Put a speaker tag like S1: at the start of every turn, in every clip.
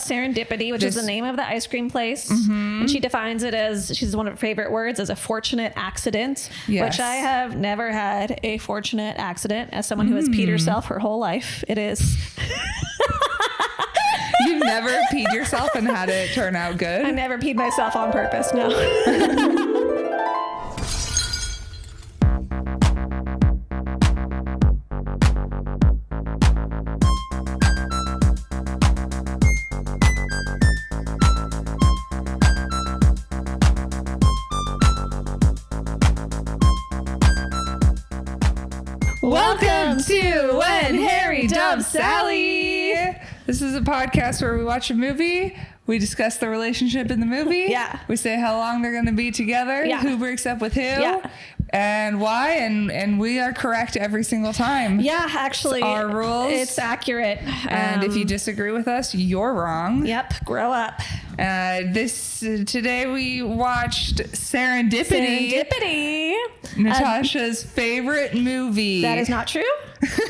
S1: Serendipity, which is the name of the ice cream place. And she defines it as, she's one of her favorite words, as a fortunate accident, which I have never had a fortunate accident. As someone who has peed herself her whole life, it is.
S2: You've never peed yourself and had it turn out good?
S1: I never peed myself on purpose, no.
S2: Welcome to When Harry Dumped Sally. This is a podcast where we watch a movie, we discuss the relationship in the movie, we say how long they're going to be together, who breaks up with who, and why, and we are correct every single time.
S1: Yeah, actually,
S2: it's our rules.
S1: It's accurate.
S2: And if you disagree with us, you're wrong.
S1: Yep, grow up.
S2: Today we watched Serendipity. Natasha's favorite movie.
S1: That is not true.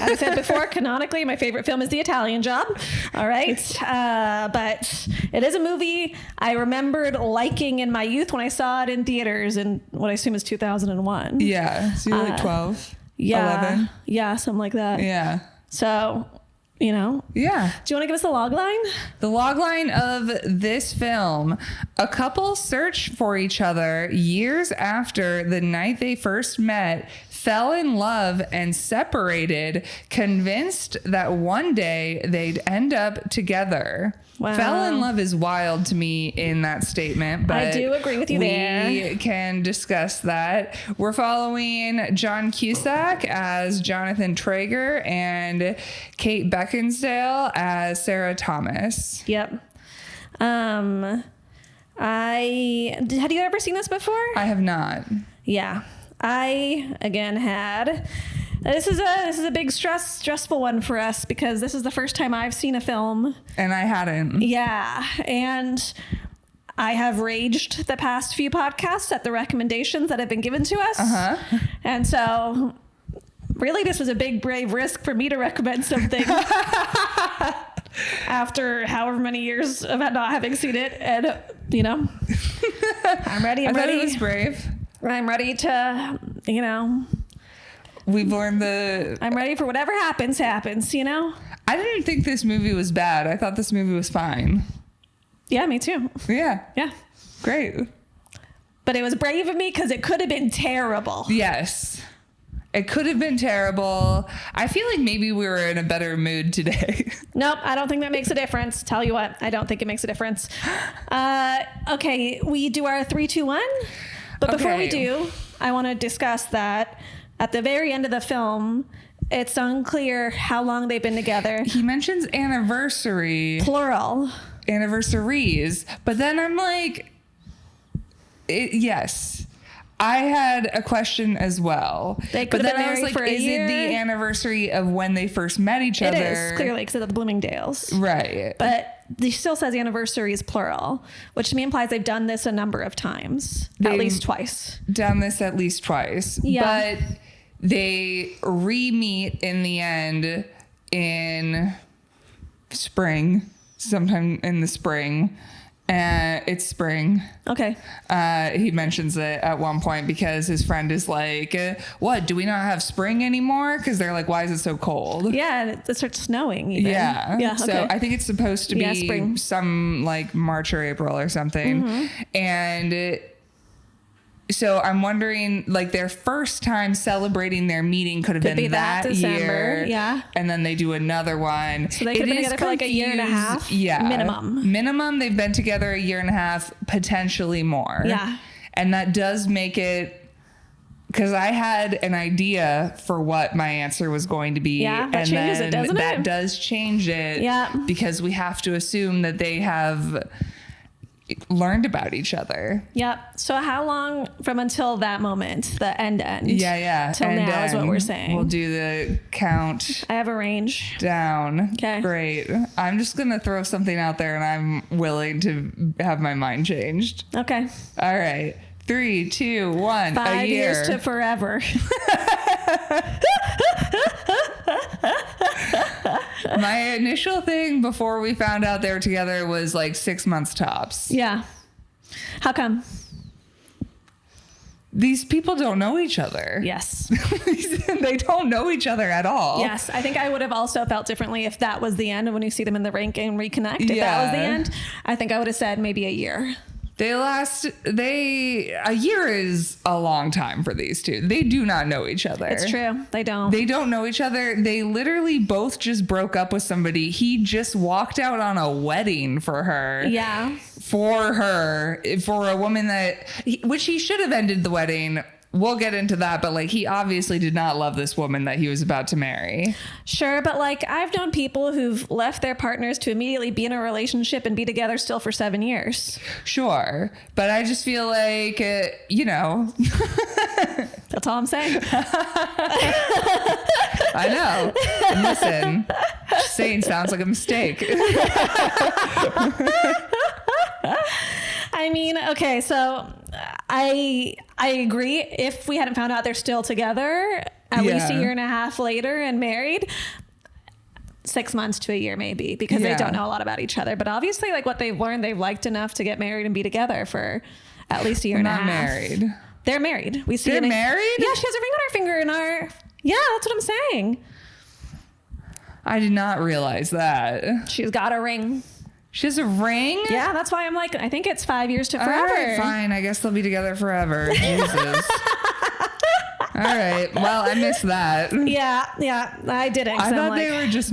S1: As I said before, canonically, my favorite film is The Italian Job. All right. But it is a movie I remembered liking in my youth when I saw it in theaters in what I assume is 2001.
S2: Yeah. So you're like 12, 11?
S1: Yeah, something like that.
S2: Yeah.
S1: So, you know.
S2: Yeah.
S1: Do you want to give us the log line?
S2: The log line of this film: a couple search for each other years after the night they first met, fell in love and separated, convinced that one day they'd end up together.
S1: Wow.
S2: Fell in love is wild to me in that statement, but
S1: I do agree with you there.
S2: We can discuss that. We're following John Cusack as Jonathan Traeger and Kate Beckinsale as Sarah Thomas.
S1: Yep. Had you ever seen this before?
S2: I have not.
S1: Yeah. I again had. This is a big stressful one for us because this is the first time I've seen a film.
S2: And I hadn't.
S1: Yeah. And I have raged the past few podcasts at the recommendations that have been given to us.
S2: Uh-huh.
S1: And so really this was a big, brave risk for me to recommend something after however many years of not having seen it. And, you know, I'm ready.
S2: I thought it was brave.
S1: I'm ready to, you know.
S2: We've learned
S1: I'm ready for whatever happens, you know?
S2: I didn't think this movie was bad. I thought this movie was fine.
S1: Yeah, me too.
S2: Yeah.
S1: Yeah.
S2: Great.
S1: But it was brave of me because it could have been terrible.
S2: Yes. It could have been terrible. I feel like maybe we were in a better mood today.
S1: Nope, I don't think that makes a difference. Tell you what, I don't think it makes a difference. Okay, we do our 3, 2, 1. But before we do, I want to discuss that at the very end of the film, it's unclear how long they've been together.
S2: He mentions anniversary.
S1: Plural.
S2: Anniversaries. But then I'm like, yes. I had a question as well.
S1: They could have been married for a year.
S2: Is it the anniversary of when they first met each other?
S1: It is, clearly, because it's at the Bloomingdales.
S2: Right.
S1: But he still says anniversary is plural, which to me implies they've done this a number of times. At least twice.
S2: Done this at least twice.
S1: Yeah.
S2: But they re-meet in the end in spring, sometime in the spring. It's spring.
S1: Okay.
S2: He mentions it at one point because his friend is like, what, do we not have spring anymore? Because they're like, why is it so cold?
S1: Yeah, it starts snowing even.
S2: Yeah.
S1: Yeah. Okay.
S2: So I think it's supposed to be
S1: spring.
S2: some like March or April or something.
S1: Mm-hmm.
S2: And so I'm wondering, like, their first time celebrating their meeting could have been that
S1: December,
S2: year.
S1: yeah.
S2: And then they do another one.
S1: So they could have been together for like a year and a half?
S2: Yeah.
S1: Minimum.
S2: Minimum, they've been together a year and a half, potentially more.
S1: Yeah.
S2: And that does make it, because I had an idea for what my answer was going to be.
S1: Yeah, that
S2: and
S1: changes
S2: then
S1: it, doesn't it?
S2: That does change it.
S1: Yeah.
S2: Because we have to assume that they have learned about each other.
S1: Yep. So how long from until that moment, the end?
S2: Yeah.
S1: Till
S2: and
S1: now is what we're saying.
S2: We'll do the count.
S1: I have a range.
S2: Down.
S1: Okay.
S2: Great. I'm just going to throw something out there and I'm willing to have my mind changed.
S1: Okay.
S2: All right. 3, 2, 1.
S1: 5
S2: a year.
S1: years to forever.
S2: My initial thing before we found out they were together was like 6 months tops.
S1: Yeah. How come?
S2: These people don't know each other.
S1: Yes.
S2: They don't know each other at all.
S1: Yes. I think I would have also felt differently if that was the end. And when you see them in the rink and reconnect, if that was the end, I think I would have said maybe a year. A year is a long time for these two. They do not know each other. It's true. They don't
S2: know each other. They literally both just broke up with somebody. He just walked out on a wedding for her.
S1: Yeah.
S2: For a woman which he should have ended the wedding. We'll get into that, but like he obviously did not love this woman that he was about to marry.
S1: Sure, but like I've known people who've left their partners to immediately be in a relationship and be together still for 7 years.
S2: Sure, but I just feel like,
S1: That's all I'm saying.
S2: I know. And listen, just saying sounds like a mistake.
S1: I mean, okay, so I agree. If we hadn't found out they're still together at least a year and a half later and married, 6 months to a year maybe, because they don't know a lot about each other. But obviously, like what they've learned, they've liked enough to get married and be together for at least a year and a half.
S2: Married.
S1: They're married. We see.
S2: They're married?
S1: Yeah, she has a ring on her finger Yeah, that's what I'm saying.
S2: I did not realize that.
S1: She's got a ring.
S2: She has a ring?
S1: Yeah, that's why I'm like, I think it's 5 years to forever.
S2: All right, fine. I guess they'll be together forever. Jesus. All right. Well, I missed that.
S1: Yeah, I didn't.
S2: I thought they were just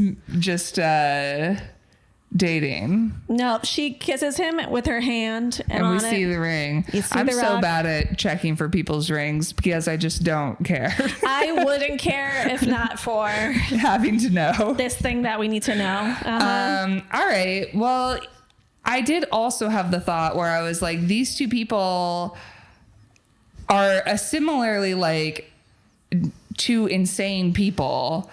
S2: dating.
S1: No, she kisses him with her hand, and
S2: we see the ring. I'm so bad at checking for people's rings because I just don't care.
S1: I wouldn't care if not for
S2: having to know
S1: this thing that we need to know.
S2: All right. Well, I did also have the thought where I was like, these two people are similarly like two insane people.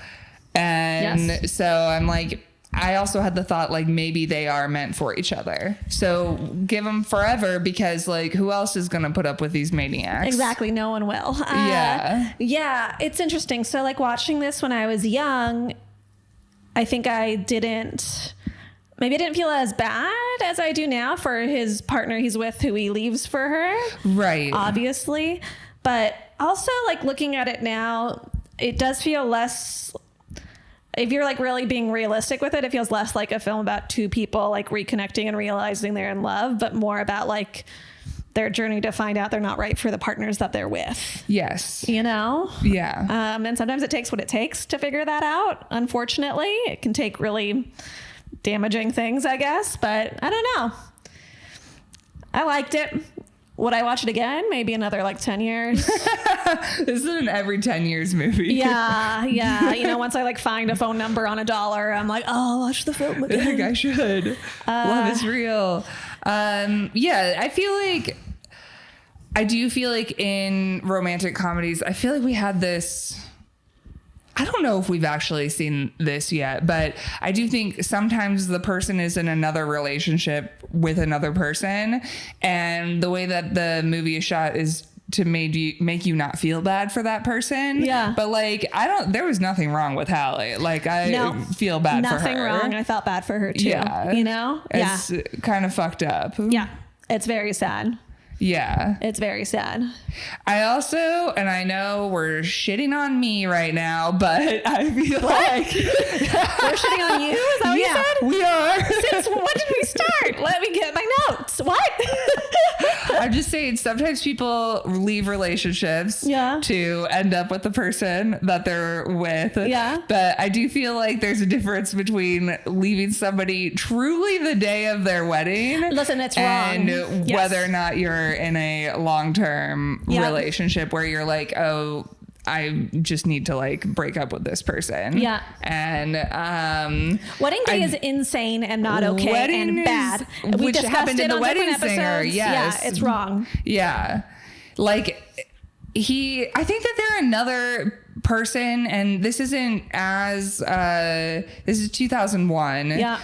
S2: And so I'm like, I also had the thought like maybe they are meant for each other. So give them forever because like who else is going to put up with these maniacs?
S1: Exactly. No one will. Yeah. It's interesting. So like watching this when I was young, I think I didn't feel as bad as I do now for his partner he's with who he leaves for her.
S2: Right.
S1: Obviously. But also like looking at it now, it does feel less... If you're like really being realistic with it, it feels less like a film about two people like reconnecting and realizing they're in love, but more about like their journey to find out they're not right for the partners that they're with.
S2: Yes.
S1: You know?
S2: Yeah.
S1: And sometimes it takes what it takes to figure that out. Unfortunately, it can take really damaging things, I guess, but I don't know. I liked it. Would I watch it again? Maybe another like 10 years.
S2: This is an every 10 years movie.
S1: Yeah. You know, once I like find a phone number on $1, I'm like, oh, I'll watch the film again.
S2: I think I should. Love is real. I do feel like in romantic comedies, I feel like we had this... I don't know if we've actually seen this yet, but I do think sometimes the person is in another relationship with another person, and the way that the movie is shot is to make you not feel bad for that person.
S1: Yeah.
S2: But like, there was nothing wrong with Hallie. Like feel bad for her.
S1: Nothing wrong. I felt bad for her too.
S2: Yeah.
S1: You know?
S2: It's kind of fucked up.
S1: Yeah. It's very sad.
S2: Yeah.
S1: It's very sad.
S2: I also, and I know we're shitting on me right now, but I feel like...
S1: We're shitting on you? Is that what you said?
S2: We are.
S1: Since when did we start? Let me get my notes. What?
S2: I'm just saying, sometimes people leave relationships to end up with the person that they're with.
S1: Yeah.
S2: But I do feel like there's a difference between leaving somebody truly the day of their wedding.
S1: Listen, it's wrong.
S2: And whether or not you're in a long-term relationship where you're like, oh, I just need to like break up with this person.
S1: Yeah.
S2: And
S1: Wedding Day is insane and not okay and bad. We discussed happened in the Wedding Singer.
S2: Yes.
S1: Yeah, it's wrong.
S2: Yeah. Like I think that they're another person, and this isn't as this is 2001.
S1: Yeah.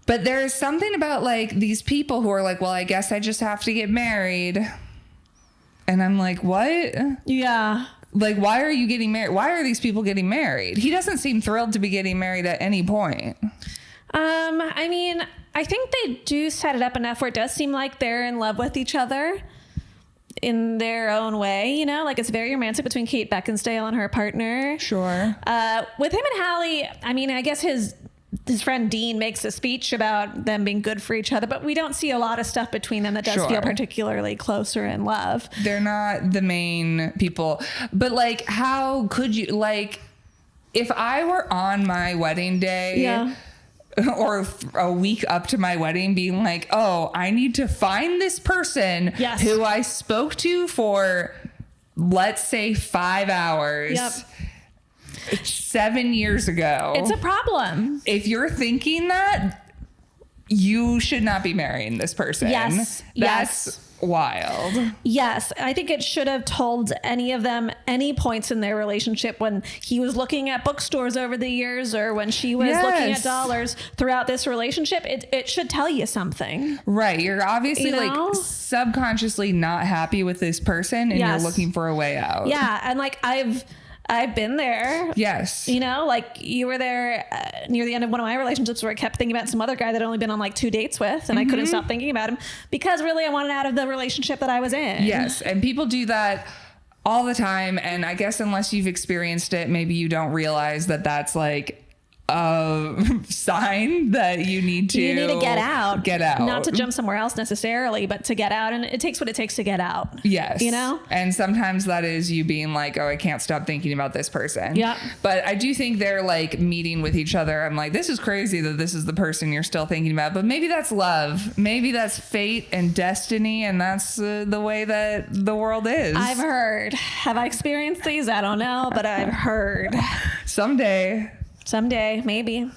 S2: But there's something about like these people who are like, well, I guess I just have to get married. And I'm like, what?
S1: Yeah.
S2: Like, why are you getting married? Why are these people getting married? He doesn't seem thrilled to be getting married at any point.
S1: I mean, I think they do set it up enough where it does seem like they're in love with each other in their own way, you know, like it's very romantic between Kate Beckinsale and her partner.
S2: Sure.
S1: With him and Hallie, I mean, I guess his friend Dean makes a speech about them being good for each other, but we don't see a lot of stuff between them that does feel particularly close or in love.
S2: They're not the main people. But like, how could you, like, if I were on my wedding day or a week up to my wedding being like, oh, I need to find this person who I spoke to for, let's say, 5 hours. 7 years ago.
S1: It's a problem.
S2: If you're thinking that, you should not be marrying this person. That's wild.
S1: Yes. I think it should have told any of them any points in their relationship when he was looking at bookstores over the years or when she was looking at dollars throughout this relationship. It should tell you something.
S2: Right. You're obviously like subconsciously not happy with this person and you're looking for a way out.
S1: Yeah. And like I've been there.
S2: Yes.
S1: You know, like you were there near the end of one of my relationships where I kept thinking about some other guy that I'd only been on like 2 dates with and I couldn't stop thinking about him because really I wanted out of the relationship that I was in.
S2: Yes. And people do that all the time. And I guess unless you've experienced it, maybe you don't realize that that's like a sign that you need to
S1: get out. Not to jump somewhere else necessarily, but to get out. And it takes what it takes to get out.
S2: Yes.
S1: You know?
S2: And sometimes that is you being like, oh, I can't stop thinking about this person.
S1: Yeah.
S2: But I do think they're like meeting with each other. I'm like, this is crazy that this is the person you're still thinking about. But maybe that's love. Maybe that's fate and destiny. And that's the way that the world is.
S1: I've heard. Have I experienced these? I don't know, but I've heard. Someday, maybe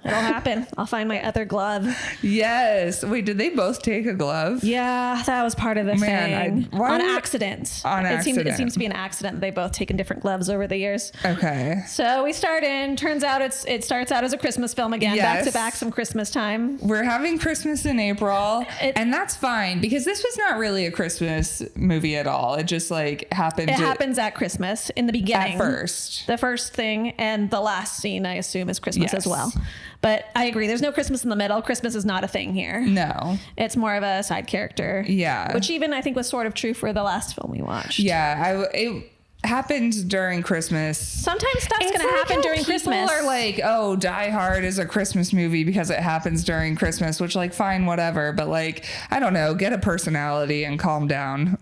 S1: it'll happen. I'll find my other glove.
S2: Yes. Wait, did they both take a glove?
S1: Yeah, that was part of the thing. On accident.
S2: It
S1: seems to be an accident. They've both taken different gloves over the years.
S2: Okay.
S1: So we start in. Turns out it starts out as a Christmas film again. Back to back, some Christmas time.
S2: We're having Christmas in April, and that's fine because this was not really a Christmas movie at all. It just like happened.
S1: It happens at Christmas in the beginning.
S2: At first,
S1: the first thing and the last scene, I assume, is Christmas as well. But I agree. There's no Christmas in the middle. Christmas is not a thing here.
S2: No.
S1: It's more of a side character.
S2: Yeah.
S1: Which even I think was sort of true for the last film we watched.
S2: Yeah. It happened during Christmas.
S1: Sometimes stuff's going to happen during Christmas.
S2: People are like, oh, Die Hard is a Christmas movie because it happens during Christmas, which like, fine, whatever. But like, I don't know, get a personality and calm down.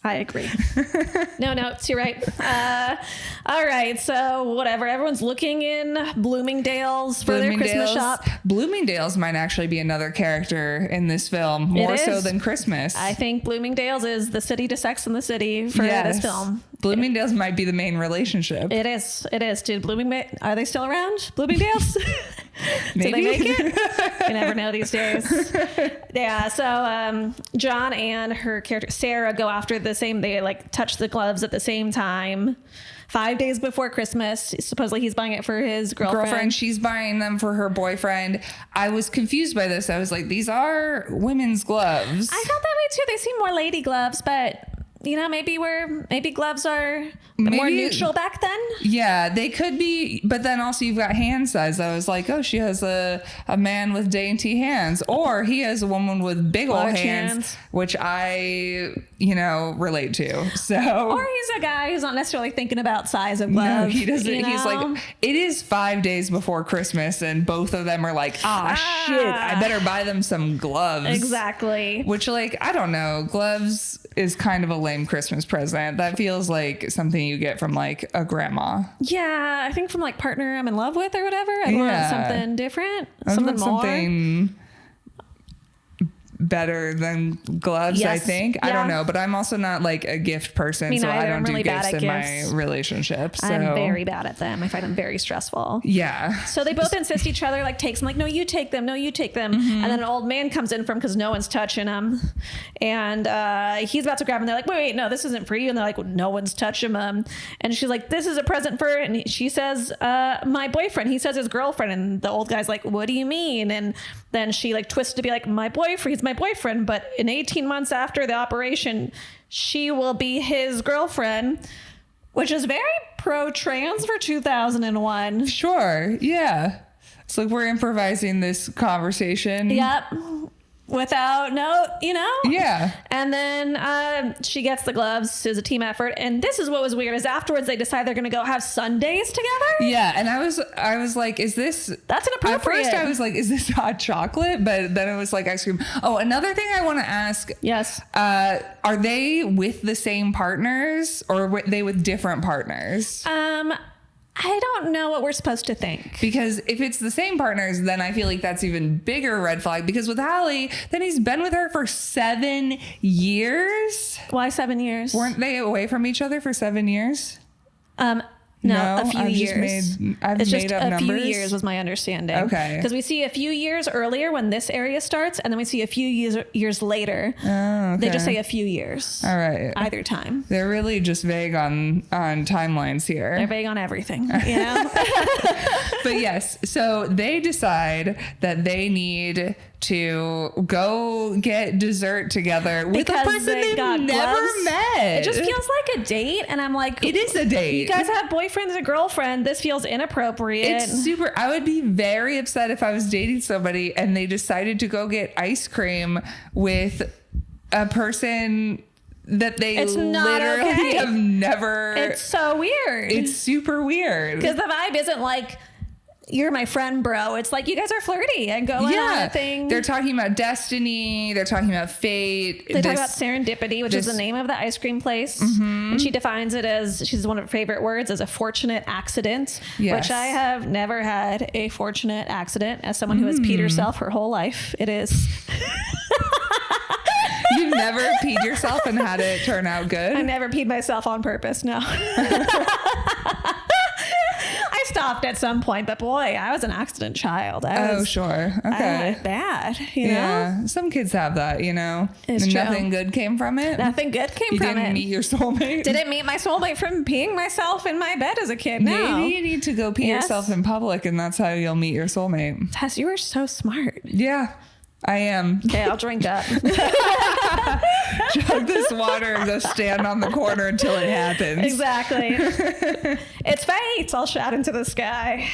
S1: I agree. No, you're right. All right. So whatever. Everyone's looking in Bloomingdale's for their Christmas shop.
S2: Bloomingdale's might actually be another character in this film, more so than Christmas.
S1: I think Bloomingdale's is the city to Sex and the City for this film.
S2: Bloomingdale's might be the main relationship.
S1: It is. Dude, Bloomingdale, are they still around? Bloomingdale's?
S2: Maybe.
S1: Do they make it? You never know these days. Yeah. So John and her character Sarah go after they like touch the gloves at the same time. 5 days before Christmas. Supposedly he's buying it for his girlfriend.
S2: She's buying them for her boyfriend. I was confused by this. I was like, these are women's gloves.
S1: I felt that way too. They seem more lady gloves, but you know, maybe gloves are more neutral back then.
S2: Yeah, they could be. But then also you've got hand size. I was like, oh, she has a man with dainty hands, or he has a woman with big old hands, which I, relate to. So,
S1: or he's a guy who's not necessarily thinking about size of gloves.
S2: No, he doesn't. He's like, it is 5 days before Christmas, and both of them are like, shit, I better buy them some gloves.
S1: Exactly.
S2: Which, like, I don't know, gloves is kind of a lame Christmas present. That feels like something you get from like a grandma.
S1: Yeah, I think from like partner I'm in love with or whatever. I want something different, something more.
S2: Something better than gloves, I think. Yeah. I don't know, but I'm also not like a gift person, so I don't do gifts in my relationship. So.
S1: I'm very bad at them. I find them very stressful.
S2: Yeah.
S1: So they both insist each other like takes them, like, no, you take them. Mm-hmm. And then an old man comes in from because no one's touching them. And he's about to grab them. They're like, wait, no, this isn't for you. And they're like, well, no one's touching them. And she's like, this is a present for, and she says, my boyfriend. He says his girlfriend. And the old guy's like, what do you mean? And then she like twists to be like, he's my boyfriend. But in 18 months after the operation, she will be his girlfriend, which is very pro-trans for 2001.
S2: Sure. Yeah. It's like we're improvising this conversation.
S1: Yep. Without no,
S2: Yeah.
S1: And then she gets the gloves. It's a team effort. And this is what was weird is afterwards they decide they're going to go have Sundays together.
S2: Yeah. And I was like, is this...
S1: That's inappropriate.
S2: At first I was like, is this hot chocolate? But then it was like ice cream. Oh, another thing I want to ask.
S1: Yes.
S2: Are they with the same partners or were they with different partners?
S1: I don't know what we're supposed to think.
S2: Because if it's the same partners, then I feel like that's even bigger red flag. Because with Hallie, then he's been with her for 7 years.
S1: Why 7 years?
S2: Weren't they away from each other for 7 years?
S1: No, a few years.
S2: I've made up numbers.
S1: A few years was my understanding.
S2: Okay.
S1: Because we see a few years earlier when this area starts, and then we see a few years later.
S2: Oh, okay.
S1: They just say a few years.
S2: All right.
S1: Either time.
S2: They're really just vague on timelines here.
S1: They're vague on everything, you know?
S2: But yes, so they decide that they need to go get dessert together with
S1: Because
S2: a person
S1: they got
S2: never
S1: gloves.
S2: met.
S1: It just feels like a date, and I'm like,
S2: It is a date.
S1: you guys have boyfriends and girlfriend. This feels inappropriate.
S2: It's super. I would be very upset if I was dating somebody and they decided to go get ice cream with a person that they
S1: It's not
S2: literally
S1: okay.
S2: have never.
S1: It's so weird.
S2: It's super weird.
S1: Because the vibe isn't like, you're my friend, bro. It's like you guys are flirty and going on a thing.
S2: They're talking about destiny. They're talking about fate.
S1: They talk about serendipity, which is the name of the ice cream place. Mm-hmm. And she defines it as, she's one of her favorite words, as a fortunate accident,
S2: Yes.
S1: which I have never had a fortunate accident. As someone who has peed herself her whole life, it is.
S2: You've never peed yourself and had it turn out good?
S1: I never peed myself on purpose, no. I stopped at some point, but boy, I was an accident child.
S2: Sure. Okay.
S1: I went bad, you know?
S2: Yeah. Some kids have that, you know?
S1: It's
S2: and
S1: true.
S2: Nothing good came from it.
S1: Nothing good came
S2: You
S1: from
S2: didn't
S1: it.
S2: meet your soulmate.
S1: Didn't meet my soulmate from peeing myself in my bed as a kid. No.
S2: Maybe you need to go pee
S1: Yes.
S2: yourself in public and that's how you'll meet your soulmate.
S1: Tess, you are so smart.
S2: Yeah, I am.
S1: Okay, I'll drink up.
S2: Chug this water and go stand on the corner until it happens.
S1: Exactly. It's fate. I'll shout into the sky.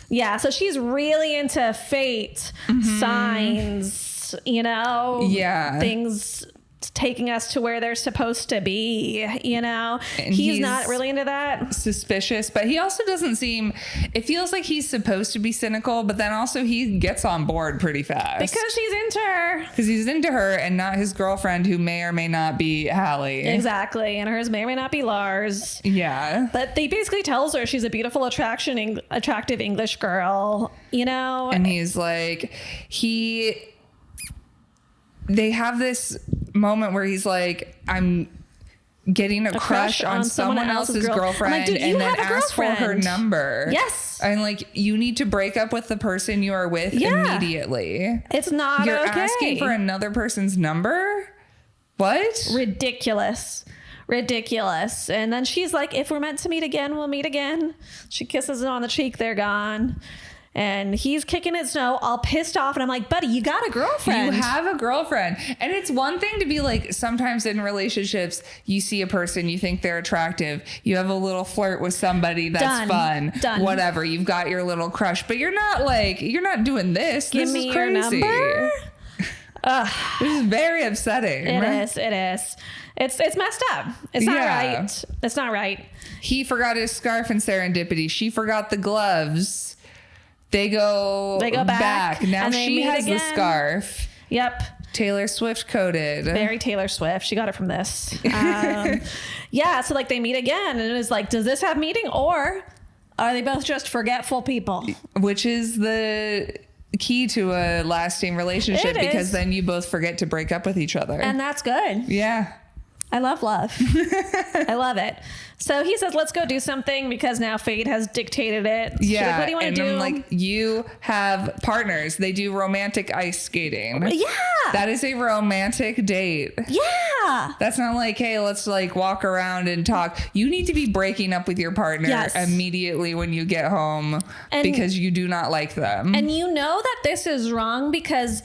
S1: Yeah, so she's really into fate, signs, you know?
S2: Yeah.
S1: Things taking us to where they're supposed to be, you know?
S2: And
S1: He's not really into that.
S2: Suspicious, but he also doesn't seem, it feels like he's supposed to be cynical, but then also he gets on board pretty fast.
S1: Because she's into her.
S2: Because he's into her and not his girlfriend who may or may not be Hallie.
S1: Exactly. And hers may or may not be Lars.
S2: Yeah.
S1: But they basically tells her she's a beautiful, attractive English girl, you know?
S2: And he's like, they have this moment where he's like, I'm getting a crush on someone else's girlfriend,
S1: like, dude,
S2: and then
S1: have a
S2: ask for her
S1: girlfriend.
S2: number.
S1: Yes.
S2: And like, you need to break up with the person you are with immediately.
S1: It's not
S2: You're
S1: okay.
S2: asking for another person's number? What?
S1: Ridiculous. And then she's like, if we're meant to meet again, we'll meet again. She kisses him on the cheek. They're gone. And he's kicking it snow, all pissed off. And I'm like, buddy, you got a girlfriend.
S2: You have a girlfriend. And it's one thing to be like, sometimes in relationships, you see a person, you think they're attractive. You have a little flirt with somebody that's fun. Whatever. You've got your little crush. But you're not doing this.
S1: Give
S2: this
S1: me
S2: is
S1: your
S2: crazy.
S1: number.
S2: This is very upsetting.
S1: It is. It's messed up. It's not right. It's not right.
S2: He forgot his scarf in Serendipity. She forgot the gloves. They go back. Now she has the scarf.
S1: Yep.
S2: Taylor Swift coded.
S1: Very Taylor Swift. She got it from this. Yeah. So like they meet again and it was like, does this have meaning or are they both just forgetful people?
S2: Which is the key to a lasting relationship because then you both forget to break up with each other.
S1: And that's good.
S2: Yeah.
S1: I love love. I love it. So he says, let's go do something because now fate has dictated it.
S2: Yeah.
S1: Like, what do you want to do?
S2: I'm like, you have partners. They do romantic ice skating.
S1: Yeah.
S2: That is a romantic date.
S1: Yeah. Yeah.
S2: That's not like, hey, let's like walk around and talk. You need to be breaking up with your partner immediately when you get home because you do not like them.
S1: And you know that this is wrong because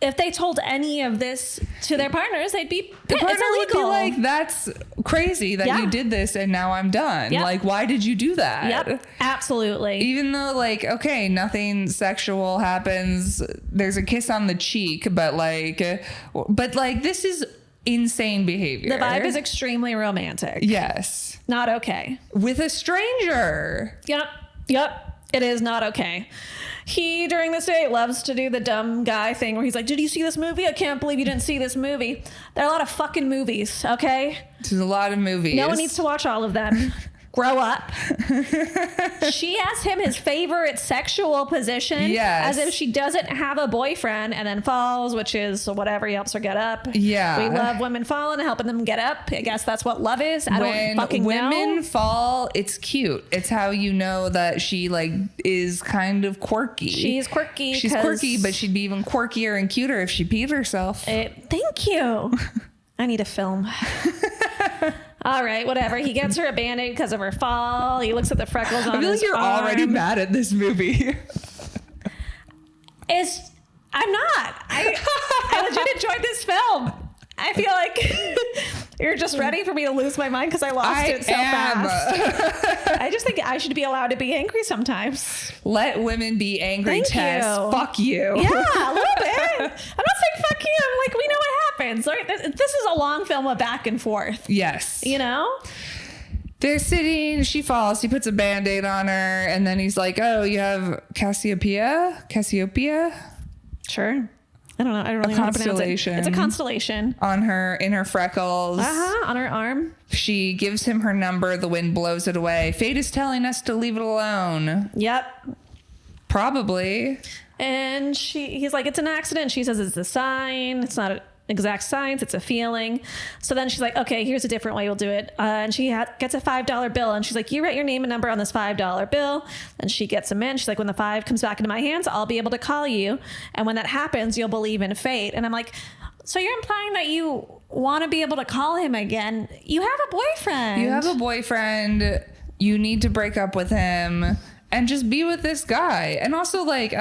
S1: if they told any of this to their partners, they'd be
S2: the partner
S1: it's illegal.
S2: Would be like, that's crazy that you did this and now I'm done.
S1: Yep.
S2: Like, why did you do that?
S1: Yep, absolutely.
S2: Even though, like, okay, nothing sexual happens. There's a kiss on the cheek, but this is insane behavior.
S1: The vibe is extremely romantic.
S2: Yes.
S1: Not okay.
S2: With a stranger.
S1: Yep. It is not okay. He, during this date, loves to do the dumb guy thing where he's like, did you see this movie? I can't believe you didn't see this movie. There are a lot of fucking movies, okay?
S2: There's a lot of movies.
S1: No one needs to watch all of them. Grow up. She asked him his favorite sexual position.
S2: Yes.
S1: As if she doesn't have a boyfriend, and then falls, which is whatever, he helps her get up.
S2: Yeah.
S1: We love women falling and helping them get up. I guess that's what love is. I don't fucking know.
S2: When women fall, it's cute. It's how you know that she like is kind of quirky.
S1: She's quirky.
S2: She's quirky, but she'd be even quirkier and cuter if she peed herself.
S1: Thank you. I need a film. All right, whatever. He gets her a Band-Aid because of her fall. He looks at the freckles on his arm.
S2: I feel like you're already mad at this movie.
S1: I'm not. I legit enjoyed this film. I feel like you're just ready for me to lose my mind because I lost it so fast. I just think I should be allowed to be angry sometimes.
S2: Let women be angry, Tess. Fuck you.
S1: Yeah, a little bit. I'm not saying fuck you. I'm like, we know what happens. Right? This is a long film of back and forth.
S2: Yes.
S1: You know?
S2: They're sitting, she falls, he puts a Band-Aid on her, and then he's like, oh, you have Cassiopeia?
S1: Sure. I don't know. I don't really know how to pronounce it. It's a constellation.
S2: In her freckles.
S1: On her arm.
S2: She gives him her number. The wind blows it away. Fate is telling us to leave it alone.
S1: Yep.
S2: Probably.
S1: And he's like, it's an accident. She says it's a sign. It's not an exact science. It's a feeling. So then she's like, okay, here's a different way we'll do it. And she gets a $5 bill. And she's like, you write your name and number on this $5 bill. And she gets them in. She's like, when the 5 comes back into my hands, I'll be able to call you. And when that happens, you'll believe in fate. And I'm like, so you're implying that you want to be able to call him again. You have a boyfriend. You need to break up with him and just be with this guy. And also like,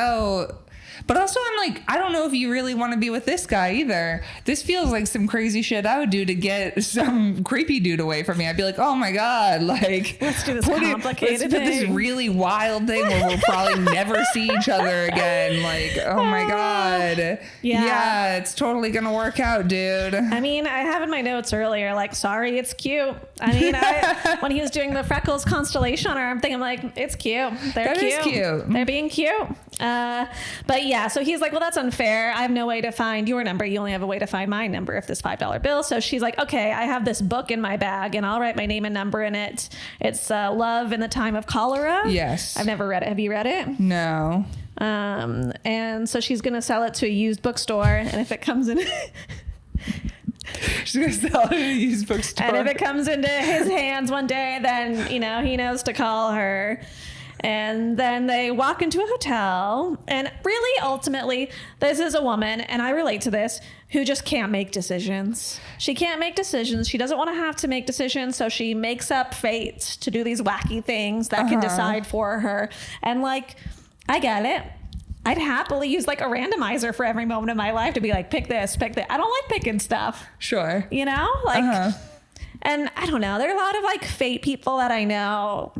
S1: but also I'm like, I don't know if you really want to be with this guy either. This feels like some crazy shit I would do to get some creepy dude away from me. I'd be like, oh my God, like let's do this complicated
S2: thing. Let's put this really wild thing where we'll probably never see each other again. Like, oh my God. Yeah, it's totally gonna work out, dude.
S1: I mean, I have in my notes earlier, like, sorry, it's cute. I mean, when he was doing the freckles constellation on her, I'm thinking like, it's cute. They're cute. They're being cute. But yeah, so he's like, well, that's unfair. I have no way to find your number. You only have a way to find my number if this $5 bill. So she's like, okay, I have this book in my bag and I'll write my name and number in it. It's Love in the Time of Cholera.
S2: Yes.
S1: I've never read it. Have you read it?
S2: No.
S1: And so she's going to sell it to a used bookstore. And if it comes in...
S2: She's going to sell it at a used bookstore.
S1: And if it comes into his hands one day, then, you know, he knows to call her. And then they walk into a hotel. And really, ultimately, this is a woman, and I relate to this, who just can't make decisions. She can't make decisions. She doesn't want to have to make decisions. So she makes up fate to do these wacky things that can decide for her. And like, I get it. I'd happily use like a randomizer for every moment of my life to be like, pick this, pick that. I don't like picking stuff.
S2: Sure.
S1: You know, like, and I don't know. There are a lot of like fate people that I know,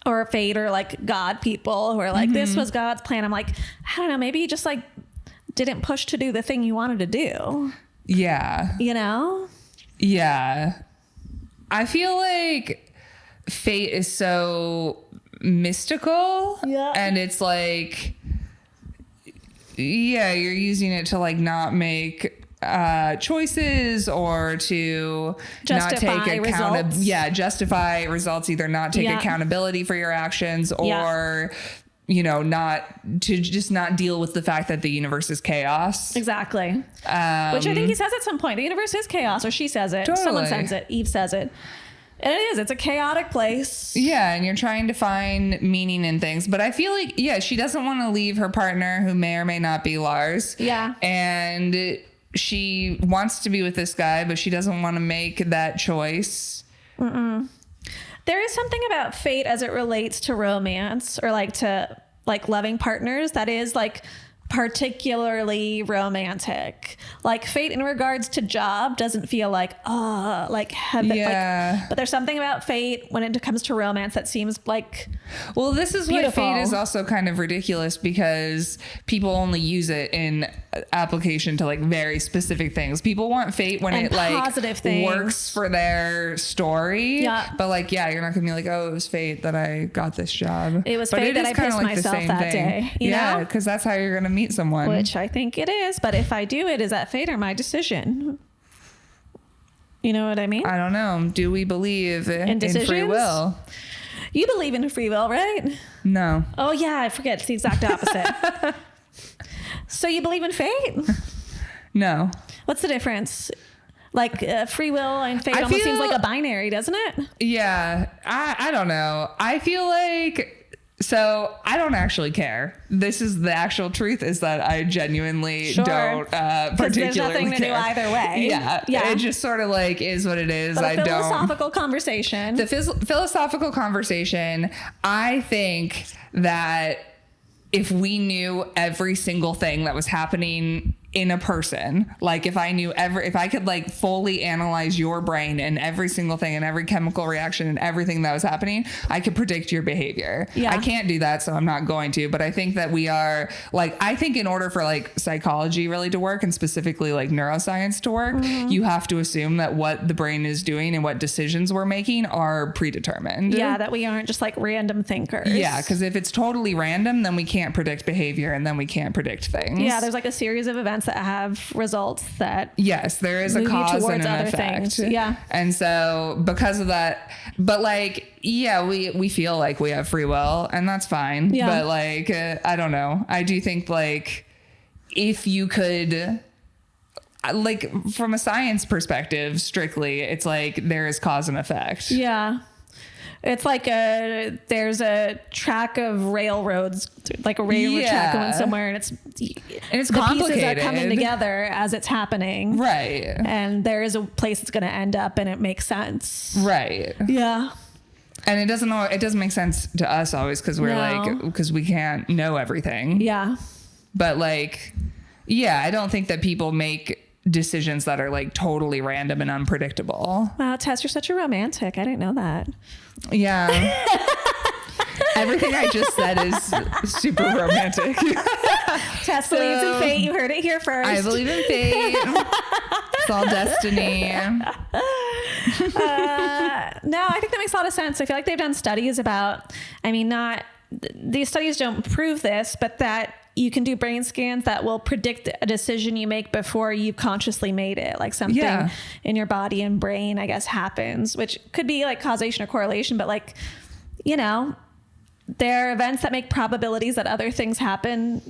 S1: or fate, or like God people who are like, this was God's plan. I'm like, I don't know. Maybe you just like didn't push to do the thing you wanted to do.
S2: Yeah.
S1: You know?
S2: Yeah. I feel like fate is so mystical. Yeah. And it's like, yeah, you're using it to like not make choices or to
S1: justify
S2: not take
S1: results.
S2: Justify results, either not take accountability for your actions or you know, not deal with the fact that the universe is chaos.
S1: Exactly. Which I think he says at some point, the universe is chaos, or she says it.
S2: Totally.
S1: Someone says it. Eve says it. And it is. It's a chaotic place.
S2: Yeah, and you're trying to find meaning in things. But I feel like, she doesn't want to leave her partner, who may or may not be Lars.
S1: Yeah.
S2: And she wants to be with this guy, but she doesn't want to make that choice.
S1: There is something about fate as it relates to romance or like to like loving partners that is like particularly romantic. Like fate in regards to job doesn't feel like like heaven.
S2: Yeah.
S1: Like, but there's something about fate when it comes to romance that seems like,
S2: well, this is
S1: beautiful.
S2: Why fate is also kind of ridiculous, because people only use it in application to like very specific things. People want fate when
S1: and
S2: it like
S1: positive things.
S2: works for their story.
S1: Yeah.
S2: But like, yeah, you're not gonna be like, oh, it was fate that I got this job.
S1: It was
S2: but
S1: fate that I pissed myself that day. You know?
S2: Because that's how you're gonna meet someone.
S1: Which I think it is, but if I do it, is that fate or my decision? You know what I mean?
S2: I don't know. Do we believe in free will?
S1: You believe in free will, right?
S2: No.
S1: Oh yeah, I forget. It's the exact opposite. So you believe in fate?
S2: No.
S1: What's the difference? Like free will and fate almost seems like a binary, doesn't it?
S2: Yeah. I don't know. I feel like... So I don't actually care. This is the actual truth, is that I genuinely don't particularly
S1: there's nothing to do either way.
S2: Yeah. It just sort of like is what it is.
S1: But philosophical conversation.
S2: The philosophical conversation, I think that if we knew every single thing that was happening in a person, like if I could like fully analyze your brain and every single thing and every chemical reaction and everything that was happening, I could predict your behavior.
S1: Yeah.
S2: I can't do that, so I'm not going to, but I think that we are like, I think in order for like psychology really to work, and specifically like neuroscience to work, you have to assume that what the brain is doing and what decisions we're making are predetermined.
S1: Yeah, that we aren't just like random thinkers.
S2: Yeah, because if it's totally random, then we can't predict behavior, and then we can't predict things.
S1: Yeah, there's like a series of events that have results that
S2: yes, there is a cause and an effect.
S1: Yeah.
S2: And so because of that, but like, yeah, we feel like we have free will, and that's fine.
S1: Yeah.
S2: But like, I don't know. I do think like if you could, like from a science perspective, strictly, it's like there is cause and effect.
S1: Yeah. It's like there's a track of railroads, like a railroad track going somewhere, and it's
S2: the
S1: complicated. Pieces are coming together as it's happening.
S2: Right.
S1: And there is a place it's going to end up, and it makes sense.
S2: Right.
S1: Yeah.
S2: And it doesn't make sense to us always, because because we can't know everything.
S1: Yeah.
S2: But like, yeah, I don't think that people make decisions that are like totally random and unpredictable.
S1: Wow, Tess, you're such a romantic. I didn't know that.
S2: Yeah. Everything I just said is super romantic.
S1: Tess believes in fate. You heard it here first.
S2: I believe in fate. It's all destiny.
S1: No, I think that makes a lot of sense. I feel like they've done studies about, these studies don't prove this, but that you can do brain scans that will predict a decision you make before you've consciously made it. Like something in your body and brain, I guess, happens, which could be like causation or correlation, but like, there are events that make probabilities that other things happen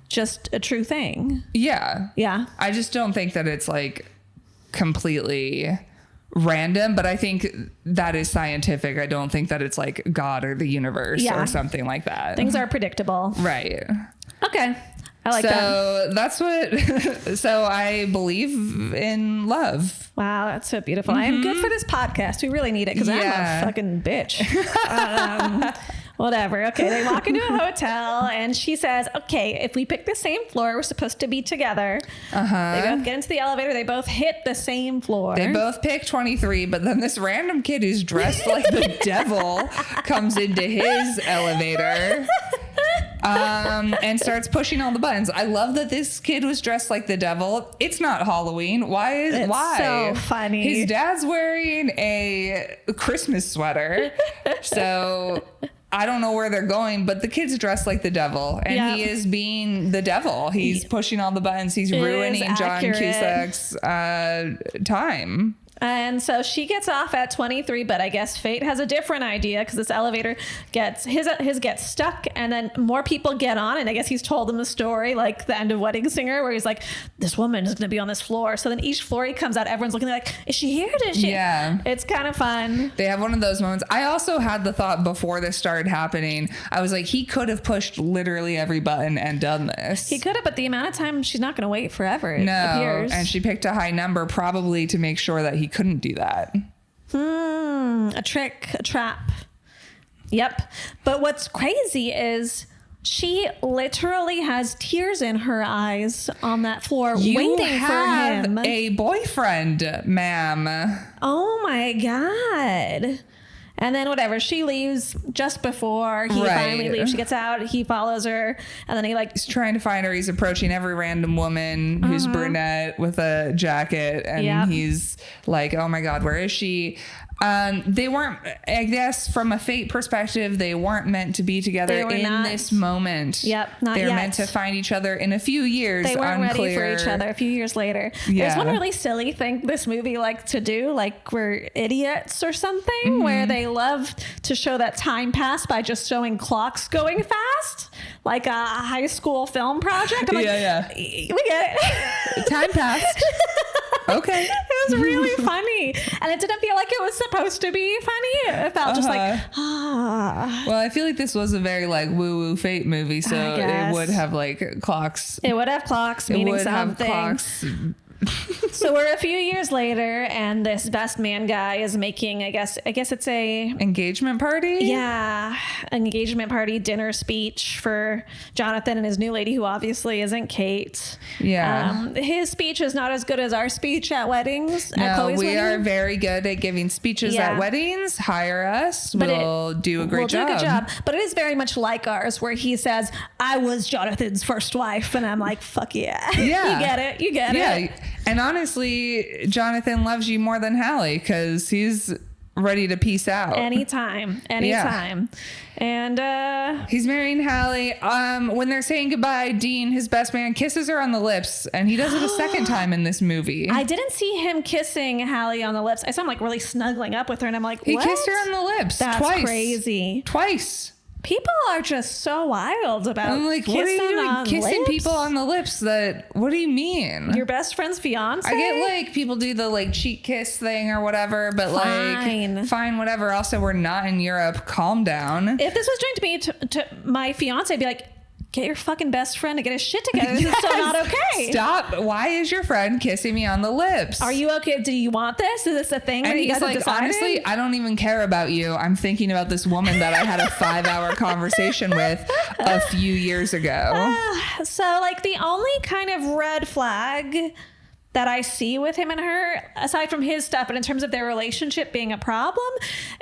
S1: just a true thing.
S2: Yeah.
S1: Yeah.
S2: I just don't think that it's like completely random, but I think that is scientific. I don't think that it's like God or the universe or something like that.
S1: Things are predictable.
S2: Right.
S1: Okay. I like that.
S2: So that's what, so I believe in love.
S1: Wow. That's so beautiful. I am good for this podcast. We really need it because I'm a fucking bitch. Whatever. Okay. They walk into a hotel and she says, okay, if we pick the same floor, we're supposed to be together. They both get into the elevator. They both hit the same floor.
S2: They both pick 23, but then this random kid who's dressed like the devil comes into his elevator. And starts pushing all the buttons. I love that this kid was dressed like the devil. It's not Halloween. Why?
S1: So funny.
S2: His dad's wearing a Christmas sweater. So I don't know where they're going, but the kid's dressed like the devil, and he is being the devil. He's pushing all the buttons. He's ruining John Cusack's time.
S1: And so she gets off at 23, but I guess fate has a different idea because this elevator gets gets stuck, and then more people get on. And I guess he's told them the story, like the end of Wedding Singer, where he's like, this woman is going to be on this floor. So then each floor he comes out, everyone's looking like, is she here? Is she?
S2: Yeah.
S1: It's kind of fun.
S2: They have one of those moments. I also had the thought before this started happening. I was like, he could have pushed literally every button and done this.
S1: He could have, but the amount of time she's not going to wait forever. It appears.
S2: And she picked a high number probably to make sure that he couldn't do that.
S1: A trick, a trap. Yep. But what's crazy is she literally has tears in her eyes on that floor waiting for him.
S2: A boyfriend, ma'am.
S1: Oh my God. And then whatever, she leaves just before he finally leaves. She gets out, he follows her, and then he's
S2: trying to find her. He's approaching every random woman who's brunette with a jacket, and he's like, oh my God, where is she? They weren't, I guess, from a fate perspective, they weren't meant to be together in this moment.
S1: Yep, not yet.
S2: They're meant to find each other in a few years.
S1: They weren't ready for each other a few years later. There's one really silly thing this movie likes to do, like we're idiots or something, where they love to show that time passed by just showing clocks going fast, like a high school film project. I'm like, we get it.
S2: Time passed. Okay.
S1: It was really funny. And it didn't feel like it was supposed to be funny. It felt just like,
S2: Well, I feel like this was a very like woo-woo fate movie, so it would have like clocks.
S1: It would have clocks meaning something. Clocks. So we're a few years later, and this best man guy is making, I guess it's a
S2: engagement party.
S1: Yeah, engagement party dinner speech for Jonathan and his new lady, who obviously isn't Kate.
S2: Yeah,
S1: his speech is not as good as our speech at weddings.
S2: No,
S1: at Chloe's
S2: we
S1: wedding.
S2: are very good at giving speeches at weddings. Hire us. We'll do a great job.
S1: We'll do a good job. But it is very much like ours, where he says, "I was Jonathan's first wife," and I'm like, "Fuck yeah,
S2: yeah,
S1: you get it."
S2: And honestly, Jonathan loves you more than Hallie because he's ready to peace out.
S1: Anytime. Yeah. And
S2: he's marrying Hallie. When they're saying goodbye, Dean, his best man, kisses her on the lips, and he does it a second time in this movie.
S1: I didn't see him kissing Hallie on the lips. I saw him like really snuggling up with her, and I'm like, what?
S2: He kissed her on the lips.
S1: That's
S2: twice.
S1: Crazy.
S2: Twice.
S1: People are just so wild about
S2: I'm like, what are you doing kissing people on the lips? What do you mean?
S1: Your best friend's fiance?
S2: I get like people do the like cheek kiss thing or whatever, but fine, whatever. Also, we're not in Europe. Calm down.
S1: If this was doing to my fiance, I'd be like, get your fucking best friend to get his shit together. This is so not okay.
S2: Stop. Why is your friend kissing me on the lips?
S1: Are you okay? Do you want this? Is this a thing?
S2: And he's like, honestly, I don't even care about you. I'm thinking about this woman that I had a 5-hour conversation with a few years ago.
S1: So like the only kind of red flag that I see with him and her, aside from his stuff, but in terms of their relationship being a problem,